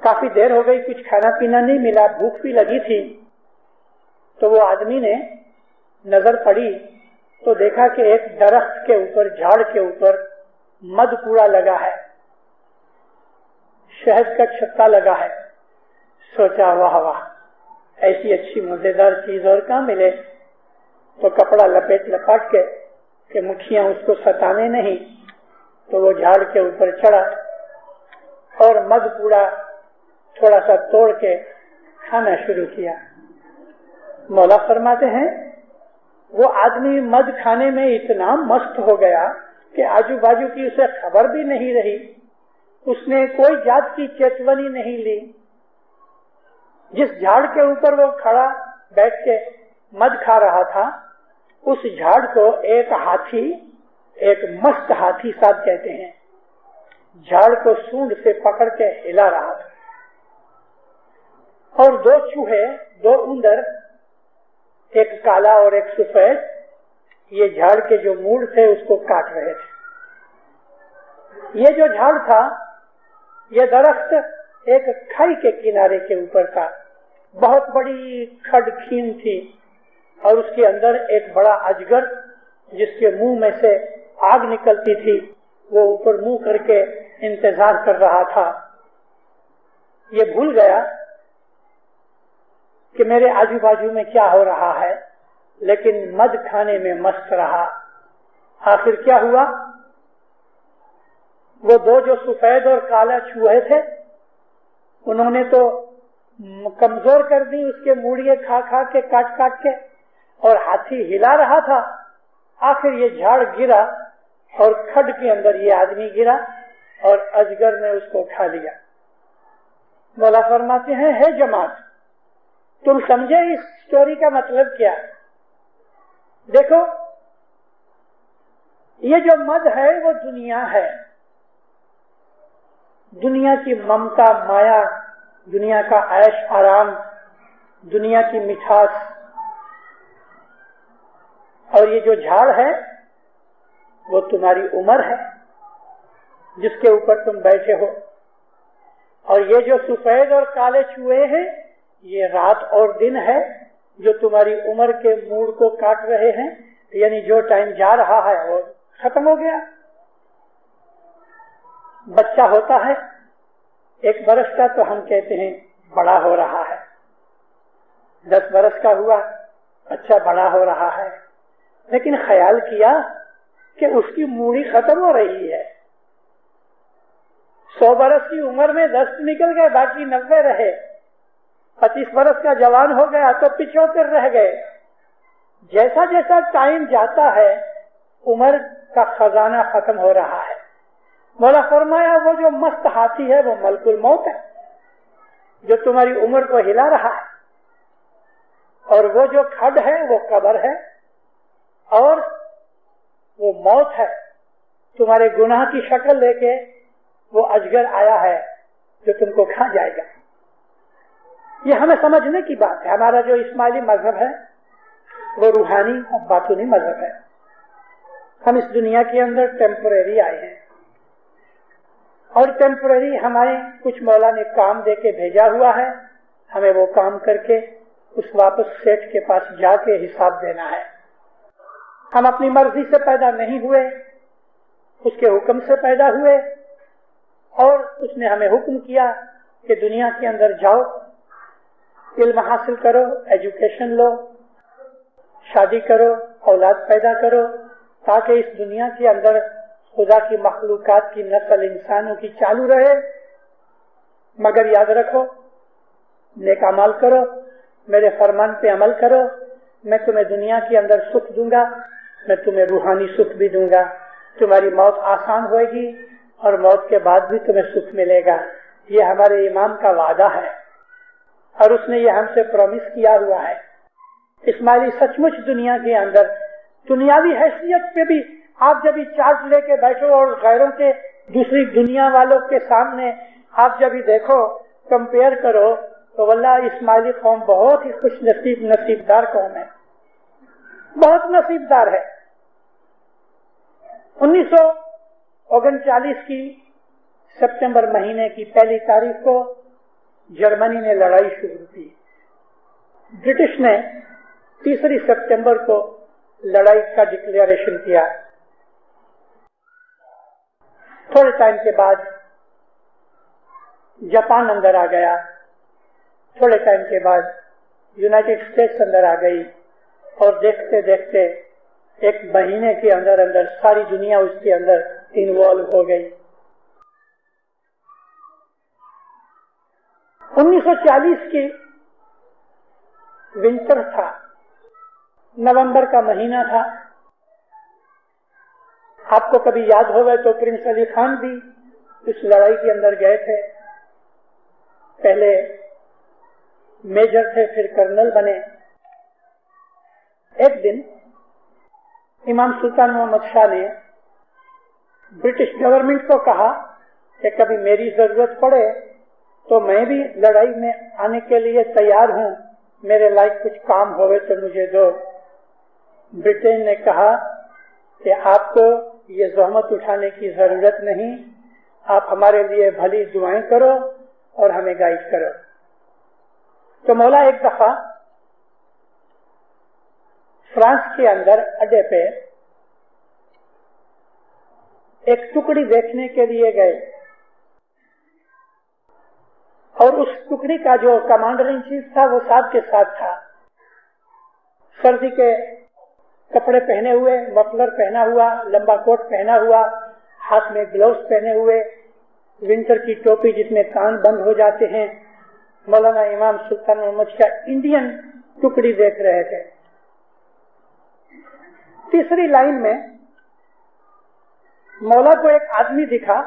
کافی دیر ہو گئی، کچھ کھانا پینا نہیں ملا، بھوک بھی لگی تھی. تو وہ آدمی نے نظر پڑی تو دیکھا کہ ایک درخت کے اوپر، جھاڑ کے اوپر مد پوڑا لگا ہے، شہد کا چھتا لگا ہے. سوچا واہ واہ، ایسی اچھی مزیدار چیز اور کہاں ملے. تو کپڑا لپیٹ کے کہ مکھیاں اس کو ستانے نہیں، تو وہ جھاڑ کے اوپر چڑھا اور مد پوڑا تھوڑا سا توڑ کے کھانا شروع کیا. مولا فرماتے ہیں وہ آدمی مد کھانے میں اتنا مست ہو گیا کہ آجو باجو کی اسے خبر بھی نہیں رہی. اس نے کوئی جات کی چیتونی نہیں لی، जिस झाड़ के ऊपर वो खड़ा बैठ के मध खा रहा था, उस झाड़ को एक हाथी, एक मस्त हाथी साहब कहते हैं, झाड़ को सूंड से पकड़ के हिला रहा था। और दो चूहे, दो उंदर, एक काला और एक सफेद, ये झाड़ के जो मूल थे उसको काट रहे थे। ये जो झाड़ था, ये दरख्त एक खाई के किनारे के ऊपर था। बहुत बड़ी खड खीन थी और उसके अंदर एक बड़ा अजगर, जिसके मुंह में से आग निकलती थी, वो ऊपर मुंह करके इंतजार कर रहा था। ये भूल गया कि मेरे आजू बाजू में क्या हो रहा है, लेकिन मध खाने में मस्त रहा। आखिर क्या हुआ, वो दो जो सफेद और काला चूहे थे, उन्होंने तो कमजोर कर दी उसके मूड़िए खा खा के, काट काट के, और हाथी हिला रहा था। आखिर ये झाड़ गिरा और खड के अंदर ये आदमी गिरा और अजगर ने उसको खा लिया। मौला फरमाते हैं, है जमात, तुम समझे इस स्टोरी का मतलब क्या? देखो, ये जो मद है वो दुनिया है, दुनिया की ममता माया, दुनिया का ऐश आराम, दुनिया की मिठास। और ये जो झाड़ है वो तुम्हारी उम्र है जिसके ऊपर तुम बैठे हो। और ये जो सफेद और काले चूहे हैं, ये रात और दिन है जो तुम्हारी उम्र के मूड को काट रहे हैं। यानी जो टाइम जा रहा है वो खत्म हो गया। बच्चा होता है 1 बरस का, तो हम कहते हैं बड़ा हो रहा है। 10 बरस का हुआ, अच्छा बड़ा हो रहा है। लेकिन ख्याल किया कि उसकी मूड़ी खत्म हो रही है। 100 बरस की उम्र में 10 निकल गए, बाकी 90 रहे। 25 बरस का जवान हो गया तो 75 रह गए। जैसा जैसा टाइम जाता है, उम्र का खजाना खत्म हो रहा है। मौला फरमाया, वो जो मस्त हाथी है वो मलकुल मौत है, जो तुम्हारी उम्र को हिला रहा है। और वो जो खड है वो कब्र है, और वो मौत है, तुम्हारे गुनाह की शक्ल लेके वो अजगर आया है जो तुमको खा जाएगा। ये हमें समझने की बात है। हमारा जो इस्माइली मजहब है वो रूहानी और बातूनी मजहब है। हम इस दुनिया के अंदर टेम्परेरी आए हैं, और टेम्परेरी हमारे कुछ मौला ने काम देके भेजा हुआ है। हमें वो काम करके उस वापस सेठ के पास जाके हिसाब देना है। हम अपनी मर्जी से पैदा नहीं हुए, उसके हुक्म से पैदा हुए, और उसने हमें हुक्म किया कि दुनिया के अंदर जाओ, इल्म हासिल करो, एजुकेशन लो, शादी करो, औलाद पैदा करो, ताकि इस दुनिया के अंदर खुदा की मखलूकात की नस्ल इंसानों की चालू रहे। मगर याद रखो, नेक अमल करो, मेरे फरमान पे अमल करो, मैं तुम्हें दुनिया के अंदर सुख दूंगा, मैं तुम्हें रूहानी सुख भी दूंगा। तुम्हारी मौत आसान होगी और मौत के बाद भी तुम्हें सुख मिलेगा। ये हमारे इमाम का वादा है और उसने ये हमसे प्रॉमिस किया हुआ है। इस्माइली सचमुच दुनिया के अंदर दुनियावी हैसियत पे भी आप जब चार्ज लेके बैठो और गैरों के दूसरी दुनिया वालों के सामने आप जब देखो, कंपेयर करो, तो वल्लाह इस्माइली कौम बहुत ही खुश नसीबदार कौम है, बहुत नसीबदार है। 1939 की सितंबर महीने की 1 तारीख को जर्मनी ने लड़ाई शुरू की। ब्रिटिश ने 3 सितंबर को लड़ाई का डिक्लेरेशन किया। थोड़े टाइम के बाद जापान अंदर आ गया, थोड़े टाइम के बाद यूनाइटेड स्टेट्स अंदर आ गई, और देखते देखते 1 महीने के अंदर अंदर सारी दुनिया उसके अंदर इन्वॉल्व हो गई। 1940 की विंटर था, नवंबर का महीना था। आपको कभी याद होगा तो प्रिंस अली खान भी इस लड़ाई के अंदर गए थे। पहले मेजर थे, फिर कर्नल बने। एक दिन इमाम सुल्तान मोहम्मद शाह ने ब्रिटिश गवर्नमेंट को कहा कि कभी मेरी जरूरत पड़े तो मैं भी लड़ाई में आने के लिए तैयार हूँ, मेरे लायक कुछ काम होवे तो मुझे दो। ब्रिटेन ने कहा कि आपको ये ज़हमत उठाने की जरूरत नहीं, आप हमारे लिए भली दुआएं करो और हमें गाइड करो। तो मौला एक दफा फ्रांस के अंदर अड्डे पे एक टुकड़ी देखने के लिए गए और उस टुकड़ी का जो कमांडर इन चीफ था वो साहब के साथ था। सर्दी के कपड़े पहने हुए, मफलर पहना हुआ, लंबा कोट पहना हुआ, हाथ में ग्लव्स पहने हुए, विंटर की टोपी जिसमें कान बंद हो जाते हैं, मौलाना इमाम सुल्तान मोहम्मद शाह इंडियन टुकड़ी देख रहे थे। तीसरी लाइन में मौला को एक आदमी दिखा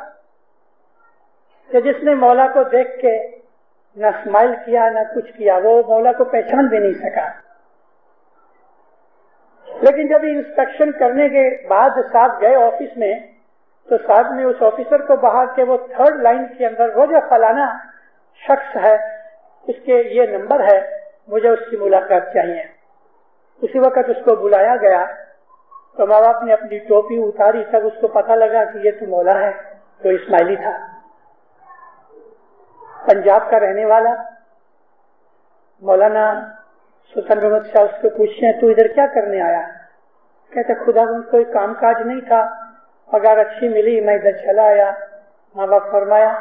कि जिसने मौला को देख के न स्माइल किया न कुछ किया, वो मौला को पहचान भी नहीं सका। लेकिन जब इंस्पेक्शन करने के बाद साहब गए ऑफिस में तो साहब ने उस ऑफिसर को कहा कि वो थर्ड लाइन के अंदर वो जो फलाना शख्स है उसके ये नंबर है, मुझे उसकी मुलाकात चाहिए। उसी वक्त उसको बुलाया गया तो माँ बाप ने अपनी टोपी उतारी, तब उसको पता लगा कि ये तो मौला है। तो इस्माइली था, पंजाब का रहने वाला। मौलाना सुल्तान मोहम्मद शाह उसको पूछे तू इधर क्या करने आया? कहते खुदा कोई काम काज नहीं था, पगार अच्छी मिली, मैं इधर चला आया। माँ बाप फरमाया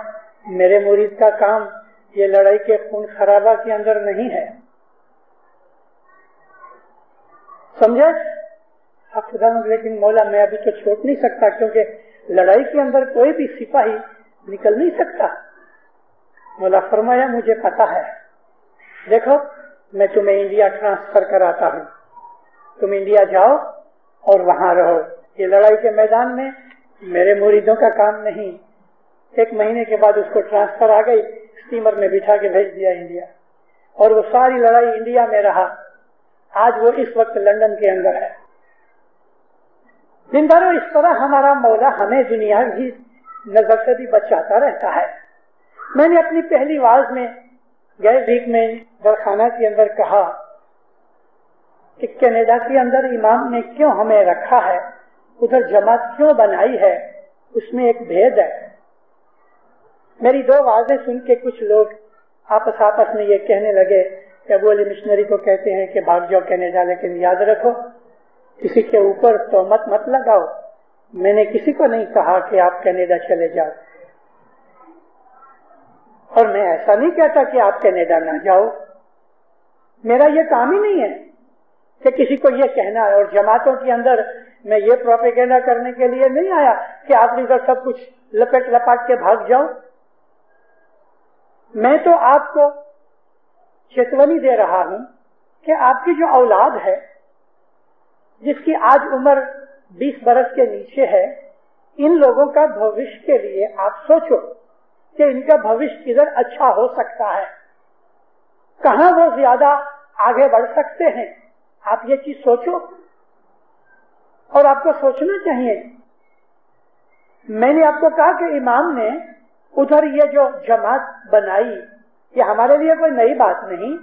मेरे मुरीद का काम ये लड़ाई के खून खराबा के अंदर नहीं है, समझे? खुदा, लेकिन मौला मैं अभी तो छोड़ नहीं सकता क्योंकि लड़ाई के अंदर कोई भी सिपाही निकल नहीं सकता। मौला फरमाया मुझे पता है, देखो मैं तुम्हें इंडिया ट्रांसफर कराता हूँ, तुम इंडिया जाओ और वहां रहो, ये लड़ाई के मैदान में मेरे मुरीदों का काम नहीं। 1 महीने के बाद उसको ट्रांसफर आ गई, स्टीमर में बिठा के भेज दिया इंडिया, और वो सारी लड़ाई इंडिया में रहा। आज वो इस वक्त लंदन के अंदर है। दिन भर इस तरह हमारा मौला हमें दुनिया की नजर से भी बचाता रहता है। मैंने अपनी पहली वाज में गए वीक में दरखाना के अंदर कहा कि कनाडा के अंदर इमाम ने क्यों हमें रखा है, उधर जमात क्यों बनाई है, उसमें एक भेद है। मेरी 2 वाजें सुन के कुछ लोग आपस में ये कहने लगे कि अबू अली मिशनरी को कहते हैं कि भाग जाओ कनाडा, लेकिन याद रखो किसी के ऊपर तोहमत मत लगाओ। मैंने किसी को नहीं कहा कि आप कनाडा चले जाओ, और मैं ऐसा नहीं कहता कि आप कनाडा ना जाओ। मेरा ये काम ही नहीं है कि किसी को ये कहना है, और जमातों के अंदर मैं ये प्रोपेगेंडा करने के लिए नहीं आया कि आप इधर सब कुछ लपेट लपाट के भाग जाओ। मैं तो आपको चेतावनी दे रहा हूं कि आपकी जो औलाद है जिसकी आज उम्र 20 बरस के नीचे है, इन लोगों का भविष्य के लिए आप सोचो कि इनका भविष्य किधर अच्छा हो सकता है, कहां वो ज्यादा आगे बढ़ सकते हैं। आप ये चीज सोचो, और आपको सोचना चाहिए। मैंने आपको कहा कि इमाम ने उधर ये जो जमात बनाई, ये हमारे लिए कोई नई बात नहीं।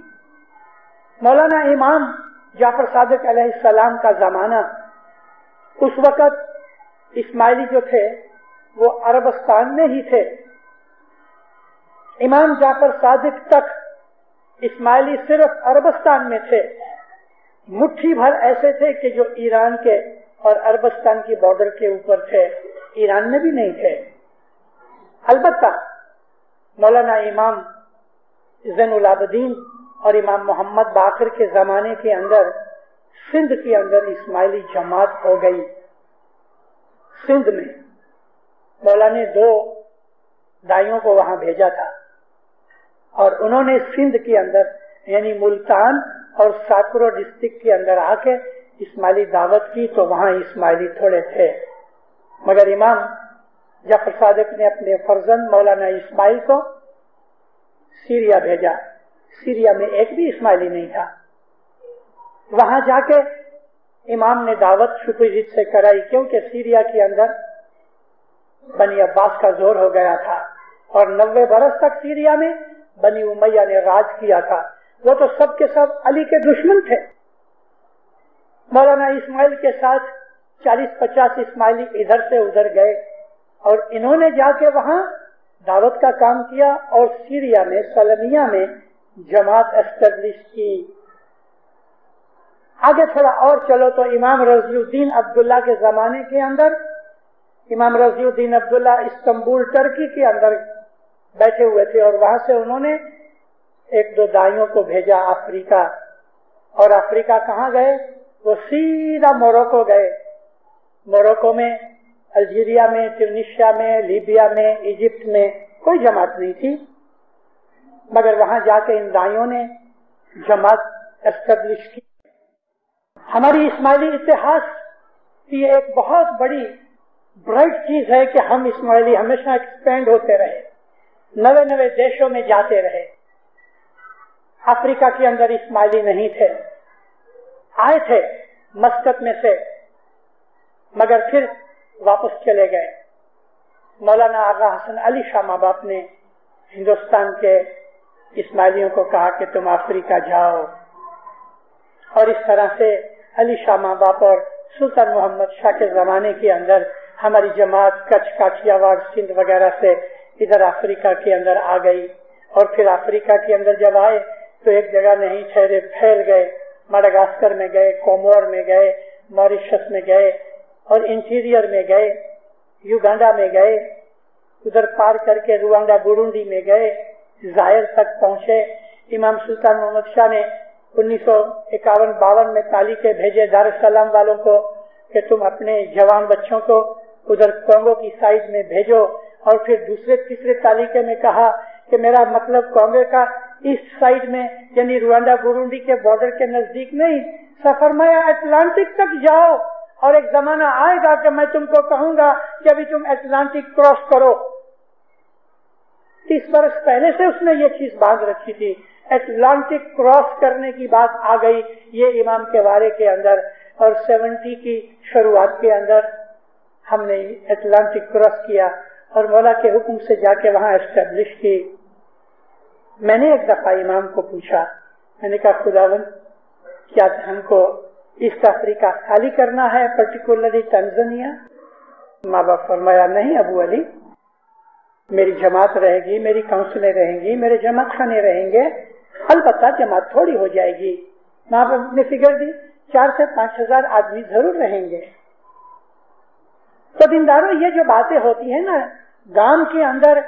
मौलाना इमाम जाफर सादिक अलैहिस्सलाम का जमाना, उस वक्त इस्माइली जो थे वो अरबस्तान में ही थे। इमाम जाफर सादिक तक इस्माइली सिर्फ अरबस्तान में थे। मुट्ठी भर ऐसे थे कि जो ईरान के और अरबस्तान की बॉर्डर के ऊपर थे, ईरान में भी नहीं थे। अलबत्ता मौलाना इमाम ज़ैनुल आबिदीन और इमाम मोहम्मद बाकर के जमाने के अंदर सिंध के अंदर इस्माइली जमात हो गई। सिंध में मौला ने 2 दाइयों को वहां भेजा था, और उन्होंने सिंध के अंदर यानी मुल्तान और साकरो डिस्ट्रिक्ट के अंदर आके इस्माइली दावत की, तो वहां इस्माइली थोड़े थे। मगर इमाम जाफर सादिक ने अपने फर्जंद मौलाना इस्माइल को सीरिया भेजा। सीरिया में एक भी इस्माइली नहीं था। वहां जाके इमाम ने दावत शुक्रियत से कराई, क्योंकि सीरिया के अंदर बनी अब्बास का जोर हो गया था और 90 बरस तक सीरिया में बनी उमैया ने राज किया था। वो तो सब के सब अली के दुश्मन थे। मौलाना इस्माइल के साथ 40-50 इस्माइली इधर से उधर गए और इन्होंने जाके वहां दावत का काम किया और सीरिया में सलमिया में जमात एस्टेब्लिश की। आगे थोड़ा और चलो तो इमाम रज़ियुद्दीन अब्दुल्ला के जमाने के अंदर, इमाम रज़ियुद्दीन अब्दुल्ला इस्तांबुल टर्की के अंदर बैठे हुए थे और वहां से उन्होंने 1-2 दाइयों को भेजा अफ्रीका। और अफ्रीका कहाँ गए? वो सीधा मोरक्को गए। मोरक्को में, अल्जीरिया में, ट्यूनिशिया में, लीबिया में, इजिप्ट में कोई जमात नहीं थी, मगर वहां जाके इन दाइयों ने जमात एस्टेब्लिश की। हमारी इस्माइली इतिहास की एक बहुत बड़ी ब्राइट चीज है कि हम इस्माइली हमेशा एक्सपेंड होते रहे, नए देशों में जाते रहे। अफ्रीका के अंदर इस्माइली नहीं थे, आए थे मस्कत में से, मगर फिर वापस चले गए। मौलाना आगा हसन अली शाह माँ बाप ने हिंदुस्तान के इस्माइलियों को कहा कि तुम अफ्रीका जाओ, और इस तरह से अली शाह माँ बाप और सुल्तान मोहम्मद शाह के जमाने के अंदर हमारी जमात कच्छ, काठियावाड़, सिंध वगैरह से इधर अफ्रीका के अंदर आ गई। और फिर अफ्रीका के अंदर जब आए तो एक जगह नहीं ठहरे, फैल गए। मडागास्कर में गए, कोमोर में गए, मॉरिशस में गए और इंटीरियर में गए, युगांडा में गए, उधर पार करके रुवांडा, बुरुंडी में गए, जायर तक पहुंचे। इमाम सुल्तान मोहम्मद शाह ने 1951-52 में तालीके भेजे दारुस्सलाम वालों को कि तुम अपने जवान बच्चों को उधर कोंगो की साइड में भेजो, और फिर दूसरे तीसरे तालीके में कहा कि मेरा मतलब कोंगो का इस साइड में, यानी रुवांडा बुरुंडी के बॉर्डर के नजदीक नहीं, सफरमाया अटलांटिक तक जाओ, और एक जमाना आएगा कि मैं तुमको कहूंगा कि अभी तुम अटलांटिक क्रॉस करो। 30 बरस पहले से उसने ये चीज बांध रखी थी। अटलांटिक क्रॉस करने की बात आ गई ये इमाम के बारे के अंदर, और 70 की शुरुआत के अंदर हमने अटलांटिक क्रॉस किया और मौला के हुक्म से जाके वहां एस्टेब्लिश की। मैंने एक दफा इमाम को पूछा, मैंने कहा खुदावन क्या हमको ईस्ट अफ्रीका खाली करना है, पर्टिकुलरली तंजानिया? माँ बाप फरमाया नहीं अबू अली, मेरी जमात रहेगी, मेरी काउंसिलें रहेंगी, मेरे जमात खाने रहेंगे, अलबत्ता जमात थोड़ी हो जाएगी। माँ बाप ने फिगर दी 4 से 5 हजार आदमी जरूर रहेंगे। तो दीनदारों, ये जो बातें होती है ना गांव के अंदर,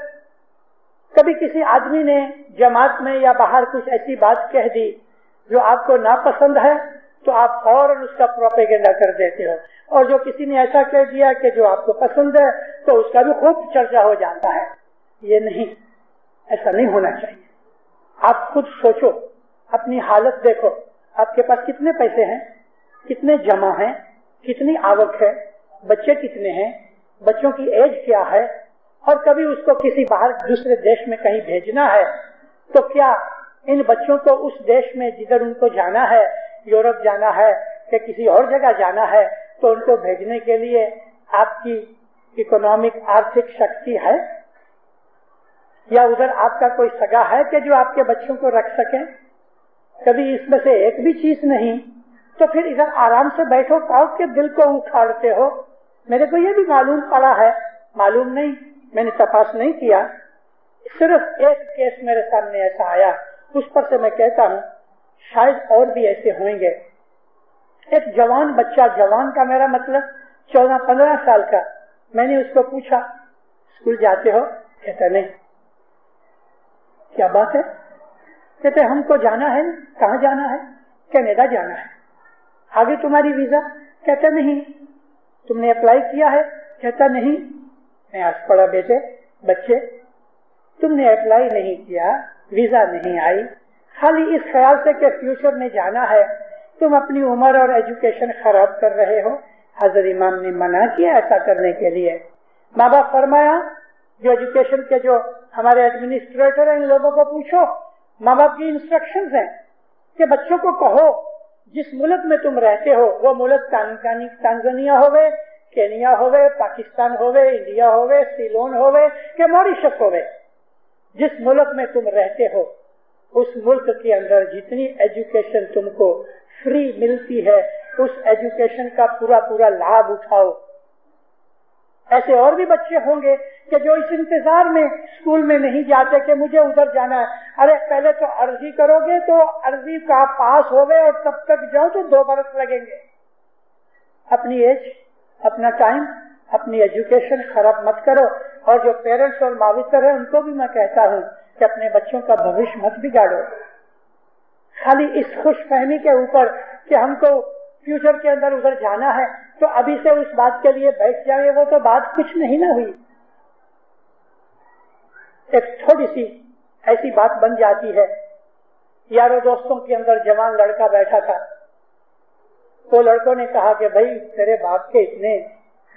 कभी किसी आदमी ने जमात में या बाहर कुछ ऐसी बात कह दी जो आपको नापसंद है, तो आप फौरन उसका प्रोपेगेंडा कर देते हो, और जो किसी ने ऐसा कह दिया कि जो आपको पसंद है तो उसका भी खूब चर्चा हो जाता है। ये नहीं, ऐसा नहीं होना चाहिए। आप खुद सोचो, अपनी हालत देखो, आपके पास कितने पैसे हैं, कितने जमा हैं, कितनी आवक है, बच्चे कितने हैं, बच्चों की एज क्या है, और कभी उसको किसी बाहर दूसरे देश में कहीं भेजना है तो क्या इन बच्चों को उस देश में जिधर उनको जाना है, यूरोप जाना है या किसी और जगह जाना है, तो उनको भेजने के लिए आपकी इकोनॉमिक आर्थिक शक्ति है, या उधर आपका कोई सगा है कि जो आपके बच्चों को रख सके? कभी इसमें से एक भी चीज नहीं, तो फिर इधर आराम से बैठो, काउ के दिल को उखाड़ते हो। मेरे को ये भी मालूम पड़ा है, मालूम नहीं, मैंने तपास नहीं किया, सिर्फ एक केस मेरे सामने ऐसा आया, उस पर से मैं कहता हूँ शायद और भी ऐसे होंगे। एक जवान बच्चा, जवान का मेरा मतलब 14-15 साल का, मैंने उसको पूछा स्कूल जाते हो? कहता नहीं। क्या बात है? कहते हमको जाना है। कहाँ जाना है? कनाडा जाना है। आगे तुम्हारी वीजा? कहता नहीं। तुमने अप्लाई किया है? कहता नहीं। मैं आज पढ़ा बेटे, बच्चे तुमने अप्लाई नहीं किया, वीजा नहीं आई, खाली इस ख्याल से कि फ्यूचर में जाना है, तुम अपनी उम्र और एजुकेशन खराब कर रहे हो। हजरत इमाम ने मना किया ऐसा करने के लिए। माँ बाप फरमाया जो एजुकेशन के जो हमारे एडमिनिस्ट्रेटर हैं इन लोगों को पूछो, माँ बाप की इंस्ट्रक्शंस हैं कि बच्चों को कहो जिस मुल्क में तुम रहते हो वो मुल्क तांजानिया होवे, केनिया होवे, पाकिस्तान होवे, इंडिया होवे, सीलोन होवे कि मॉरिशस होवे, जिस मुल्क में तुम रहते हो उस मुल्क के अंदर जितनी एजुकेशन तुमको फ्री मिलती है उस एजुकेशन का पूरा पूरा लाभ उठाओ। ऐसे और भी बच्चे होंगे कि जो इस इंतजार में स्कूल में नहीं जाते कि मुझे उधर जाना है। अरे पहले तो अर्जी करोगे तो अर्जी का पास होवे और तब तक जाओ तो 2 बरस लगेंगे। अपनी एज, अपना टाइम, अपनी एजुकेशन खराब मत करो। और जो पेरेंट्स और मावितर है उनको भी मैं कहता हूँ कि अपने बच्चों का भविष्य मत बिगाड़ो खाली इस खुशफहमी के ऊपर कि हमको फ्यूचर के अंदर उधर जाना है तो अभी से उस बात के लिए बैठ जाए, वो तो बात कुछ नहीं ना हुई। एक थोड़ी सी ऐसी बात बन जाती है। यारों दोस्तों के अंदर जवान लड़का बैठा था, तो लड़कों ने कहा कि भाई तेरे बाप के इतने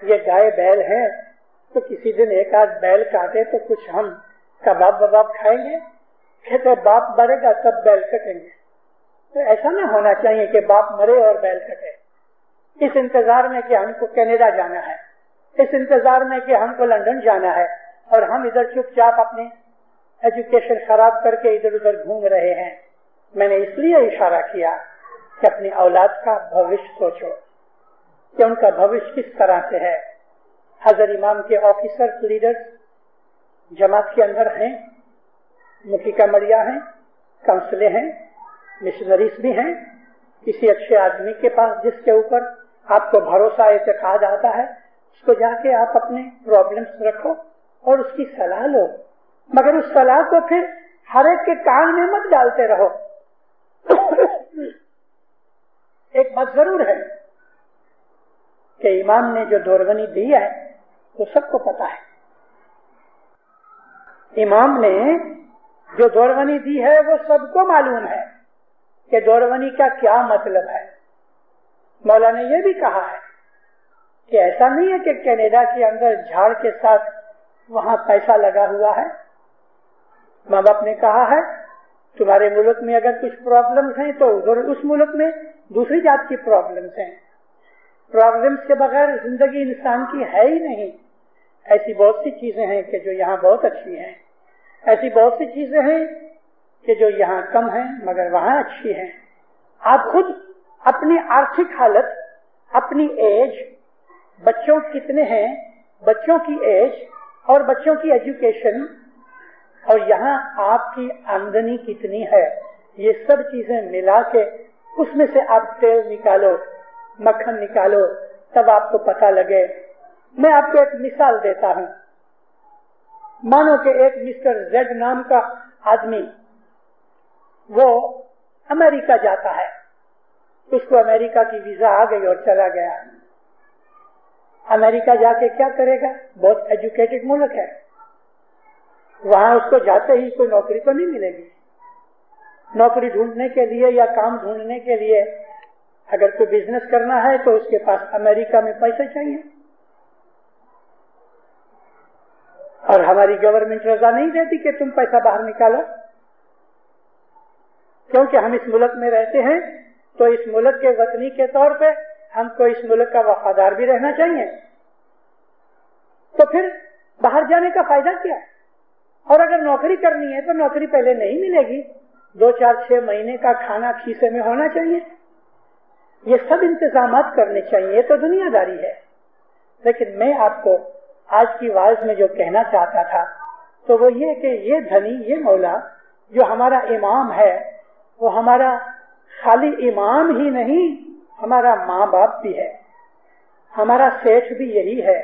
ये गाय बैल हैं तो किसी दिन एक आध बैल काटे तो कुछ हम कबाब वबाब खाएंगे। कहते बाप मरेगा तब बैल कटेंगे। तो ऐसा ना होना चाहिए कि बाप मरे और बैल कटे। इस इंतजार में कि हमको कनाडा जाना है, इस इंतजार में कि हमको लंदन जाना है और हम इधर चुपचाप अपने एजुकेशन खराब करके इधर उधर घूम रहे हैं। मैंने इसलिए इशारा किया कि अपनी औलाद का भविष्य सोचो कि उनका भविष्य किस तरह से है। हजर इमाम के ऑफिसर्स, लीडर्स जमात के अंदर हैं, मुखी कमरिया हैं, काउंसले हैं, मिशनरीज भी हैं। किसी अच्छे आदमी के पास जिसके ऊपर आपको भरोसा एतकाद आता है उसको जाके आप अपने प्रॉब्लम्स रखो और उसकी सलाह लो, मगर उस सलाह को फिर हर एक के कान में मत डालते रहो। एक बात जरूर है कि इमाम ने जो दौरवनी दी है वो सबको पता है। इमाम ने जो दौरवनी दी है वो सबको मालूम है कि दौरवनी का क्या मतलब है। मौला ने यह भी कहा है कि ऐसा नहीं है कि कनाडा के अंदर झाड़ के साथ वहां पैसा लगा हुआ है। माँ बाप ने कहा है तुम्हारे मुल्क में अगर कुछ प्रॉब्लम्स हैं तो उधर उस मुल्क में दूसरी जात की प्रॉब्लम्स हैं। प्रॉब्लम्स के बगैर जिंदगी इंसान की है ही नहीं। ऐसी बहुत सी चीजें हैं कि जो यहाँ बहुत अच्छी हैं, ऐसी बहुत सी चीजें हैं कि जो यहाँ कम हैं मगर वहां अच्छी हैं। आप खुद अपनी आर्थिक हालत, अपनी एज, बच्चों कितने हैं, बच्चों की एज और बच्चों की एजुकेशन और यहाँ आपकी आमदनी कितनी है, ये सब चीजें मिला के उसमें से आप तेल निकालो, मक्खन निकालो, तब आपको पता लगे। मैं आपको एक मिसाल देता हूँ। मानो कि एक मिस्टर जेड नाम का आदमी वो अमेरिका जाता है, उसको अमेरिका की वीजा आ गई और चला गया। अमेरिका जाके क्या करेगा? बहुत एजुकेटेड मुल्क है, वहां उसको जाते ही कोई नौकरी तो नहीं मिलेगी। नौकरी ढूंढने के लिए या काम ढूंढने के लिए अगर कोई बिजनेस करना है तो उसके पास अमेरिका में पैसे चाहिए, और हमारी गवर्नमेंट रजा नहीं देती कि तुम पैसा बाहर निकालो, क्योंकि हम इस मुल्क में रहते हैं तो इस मुल्क के वतनी के तौर पे हमको इस मुल्क का वफादार भी रहना चाहिए। तो फिर बाहर जाने का फायदा क्या? और अगर नौकरी करनी है तो नौकरी पहले नहीं मिलेगी, 2, 4, 6 महीने का खाना खीसे में होना चाहिए। ये सब इंतजामात करने चाहिए, तो दुनियादारी है। लेकिन मैं आपको आज की वाज में जो कहना चाहता था तो वो ये कि ये धनी, ये मौला जो हमारा इमाम है, वो हमारा खाली इमाम ही नहीं, हमारा माँ बाप भी है, हमारा सेठ भी यही है,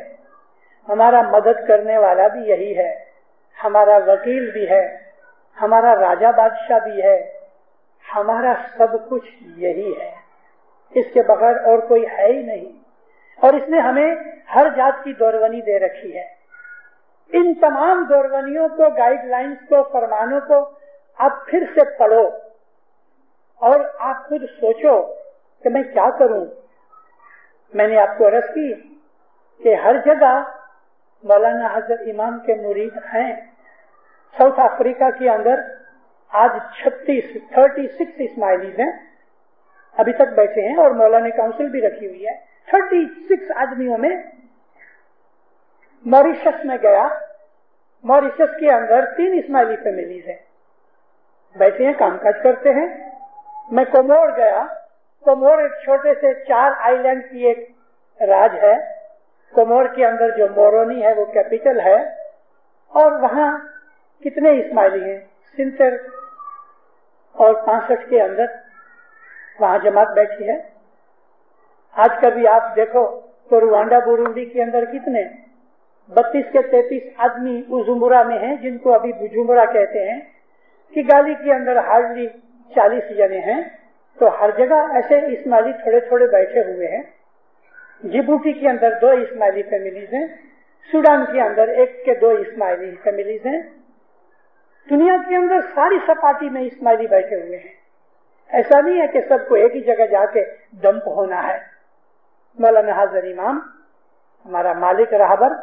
हमारा मदद करने वाला भी यही है, हमारा वकील भी है, हमारा राजा बादशाह भी है, हमारा सब कुछ यही है। इसके बगैर और कोई है ही नहीं। और इसने हमें हर जात की दौरवनी दे रखी है। इन तमाम दौरवनियों को, गाइडलाइंस को, फरमानों को आप फिर से पढ़ो और आप खुद सोचो कि मैं क्या करूं। मैंने आपको अर्ज की कि हर जगह मौलाना हजरत इमाम के मुरीद हैं। साउथ अफ्रीका के अंदर आज 36 इस्माइलीज हैं, अभी तक बैठे हैं, और मौला ने काउंसिल भी रखी हुई है। 36 आदमियों में मॉरिशस में गया, मॉरिशस के अंदर 3 इस्माइली फैमिलीज हैं, बैठे हैं, कामकाज करते हैं। मैं कोमोर गया, कोमोर एक छोटे से 4 आइलैंड की एक राज है। कोमोर के अंदर जो मोरोनी है वो कैपिटल है, और वहां कितने इस्माइली हैं, 70 और 65 के अंदर वहां जमात बैठी है। आज कभी आप देखो तो रुवांडा बुरुंडी के अंदर कितने 32 के 33 आदमी उजुम्बुरा में हैं, जिनको अभी बुजुम्बुरा कहते हैं। कि गाली के अंदर हार्डली 40 जने हैं। तो हर जगह ऐसे इस्माइली थोड़े थोड़े बैठे हुए हैं। जिबूटी के अंदर 2 इस्माइली फैमिलीज हैं, सूडान के अंदर 1 के 2 इस्माइली फैमिलीज हैं। दुनिया के अंदर सारी सपाटी में इस्माइली बैठे हुए हैं। ऐसा नहीं है कि सबको एक ही जगह जाके डंप होना है। मौलाना हाजिर इमाम हमारा मालिक रहबर,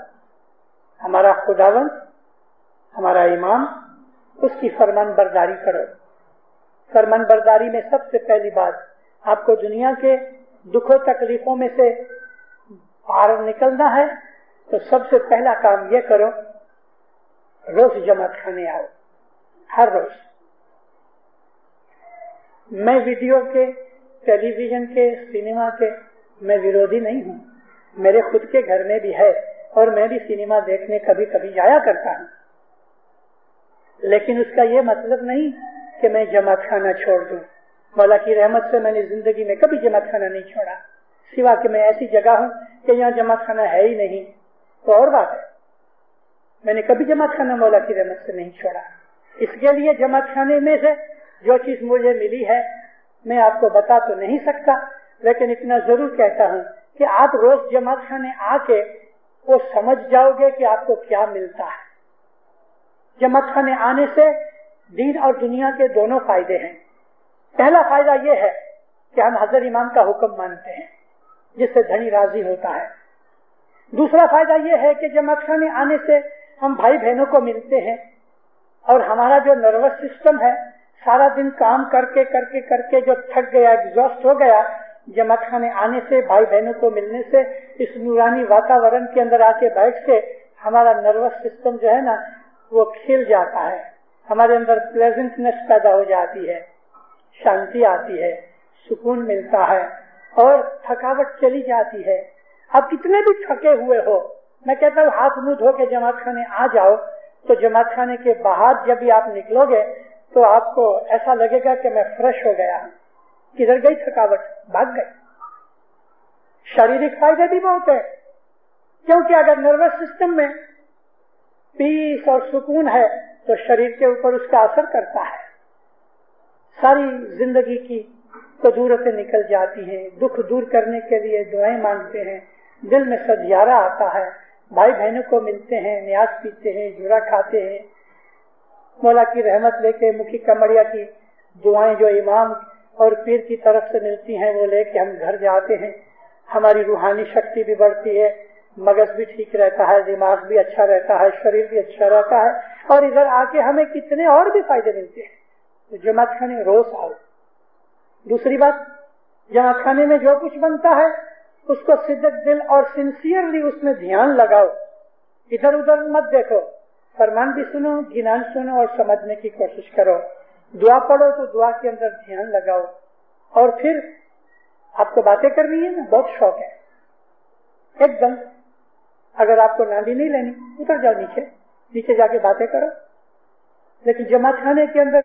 हमारा खुदावंद, हमारा इमाम, उसकी फरमान बरदारी करो। फरमान बरदारी में सबसे पहली बात, आपको दुनिया के दुखों तकलीफों में से बाहर निकलना है तो सबसे पहला काम ये करो, रोज जमात खाने आओ, हर रोज। मैं वीडियो के, टेलीविजन के, सिनेमा के मैं विरोधी नहीं हूँ। मेरे खुद के घर में भी है और मैं भी सिनेमा देखने कभी कभी जाया करता हूँ। लेकिन उसका ये मतलब नहीं कि मैं जमात खाना छोड़ दूं। मौला की रहमत से मैंने जिंदगी में कभी जमात खाना नहीं छोड़ा, सिवा कि मैं ऐसी जगह हूँ कि यहाँ जमात खाना है ही नहीं, तो और बात है। मैंने कभी जमात खाना मौला की रहमत से नहीं छोड़ा। इसके लिए जमात खाने में से जो चीज मुझे मिली है मैं आपको बता तो नहीं सकता, लेकिन इतना जरूर कहता हूँ कि आप रोज जमात खाने आके वो समझ जाओगे कि आपको क्या मिलता है। जमात खाने आने से दीन और दुनिया के दोनों फायदे हैं। पहला फायदा यह है कि हम हजरत इमाम का हुक्म मानते हैं, जिससे धनी राजी होता है। दूसरा फायदा यह है कि जमात खाने आने से हम भाई बहनों को मिलते हैं, और हमारा जो नर्वस सिस्टम है सारा दिन काम करके करके करके जो थक गया, एग्जॉस्ट हो गया, जमात खाने आने से, भाई बहनों को मिलने से, इस नूरानी वातावरण के अंदर आके बैठ के हमारा नर्वस सिस्टम जो है ना वो खिल जाता है। हमारे अंदर प्लेजेंटनेस पैदा हो जाती है, शांति आती है, सुकून मिलता है और थकावट चली जाती है। अब कितने भी थके हुए हो, मैं कहता हूँ हाथ मुंह धो के जमात खाने आ जाओ, तो जमात खाने के बाद जब भी आप निकलोगे तो आपको ऐसा लगेगा कि मैं फ्रेश हो गया। किधर गई थकावट, भाग गई। शारीरिक फायदे भी बहुत है, क्योंकि अगर नर्वस सिस्टम में पीस और सुकून है तो शरीर के ऊपर उसका असर करता है। सारी जिंदगी की कदूरतें निकल जाती हैं, दुख दूर करने के लिए दुआएं मांगते हैं, दिल में सधियारा आता है, भाई बहनों को मिलते हैं, न्यास पीते हैं, जुरा खाते हैं। मौला की रहमत लेके मुखी कमरिया की दुआएं जो इमाम और पीर की तरफ से मिलती हैं वो लेके हम घर जाते हैं। हमारी रूहानी शक्ति भी बढ़ती है, मगज भी ठीक रहता है, दिमाग भी अच्छा रहता है, शरीर भी अच्छा रहता है, और इधर आके हमें कितने और भी फायदे मिलते हैं। तो जमात खाने रोज आओ। दूसरी बात, जमात खाने में जो कुछ बनता है उसको सिद्दत दिल और सिंसियरली उसमें ध्यान लगाओ, इधर उधर मत देखो। फरमान भी सुनो, गिनान सुनो और समझने की कोशिश करो। दुआ पढ़ो तो दुआ के अंदर ध्यान लगाओ। और फिर आपको बातें करनी है ना, बहुत शौक है, एकदम अगर आपको नांदी नहीं लेनी उतर जाओ नीचे, नीचे जाके बातें करो। लेकिन जमात खाने के अंदर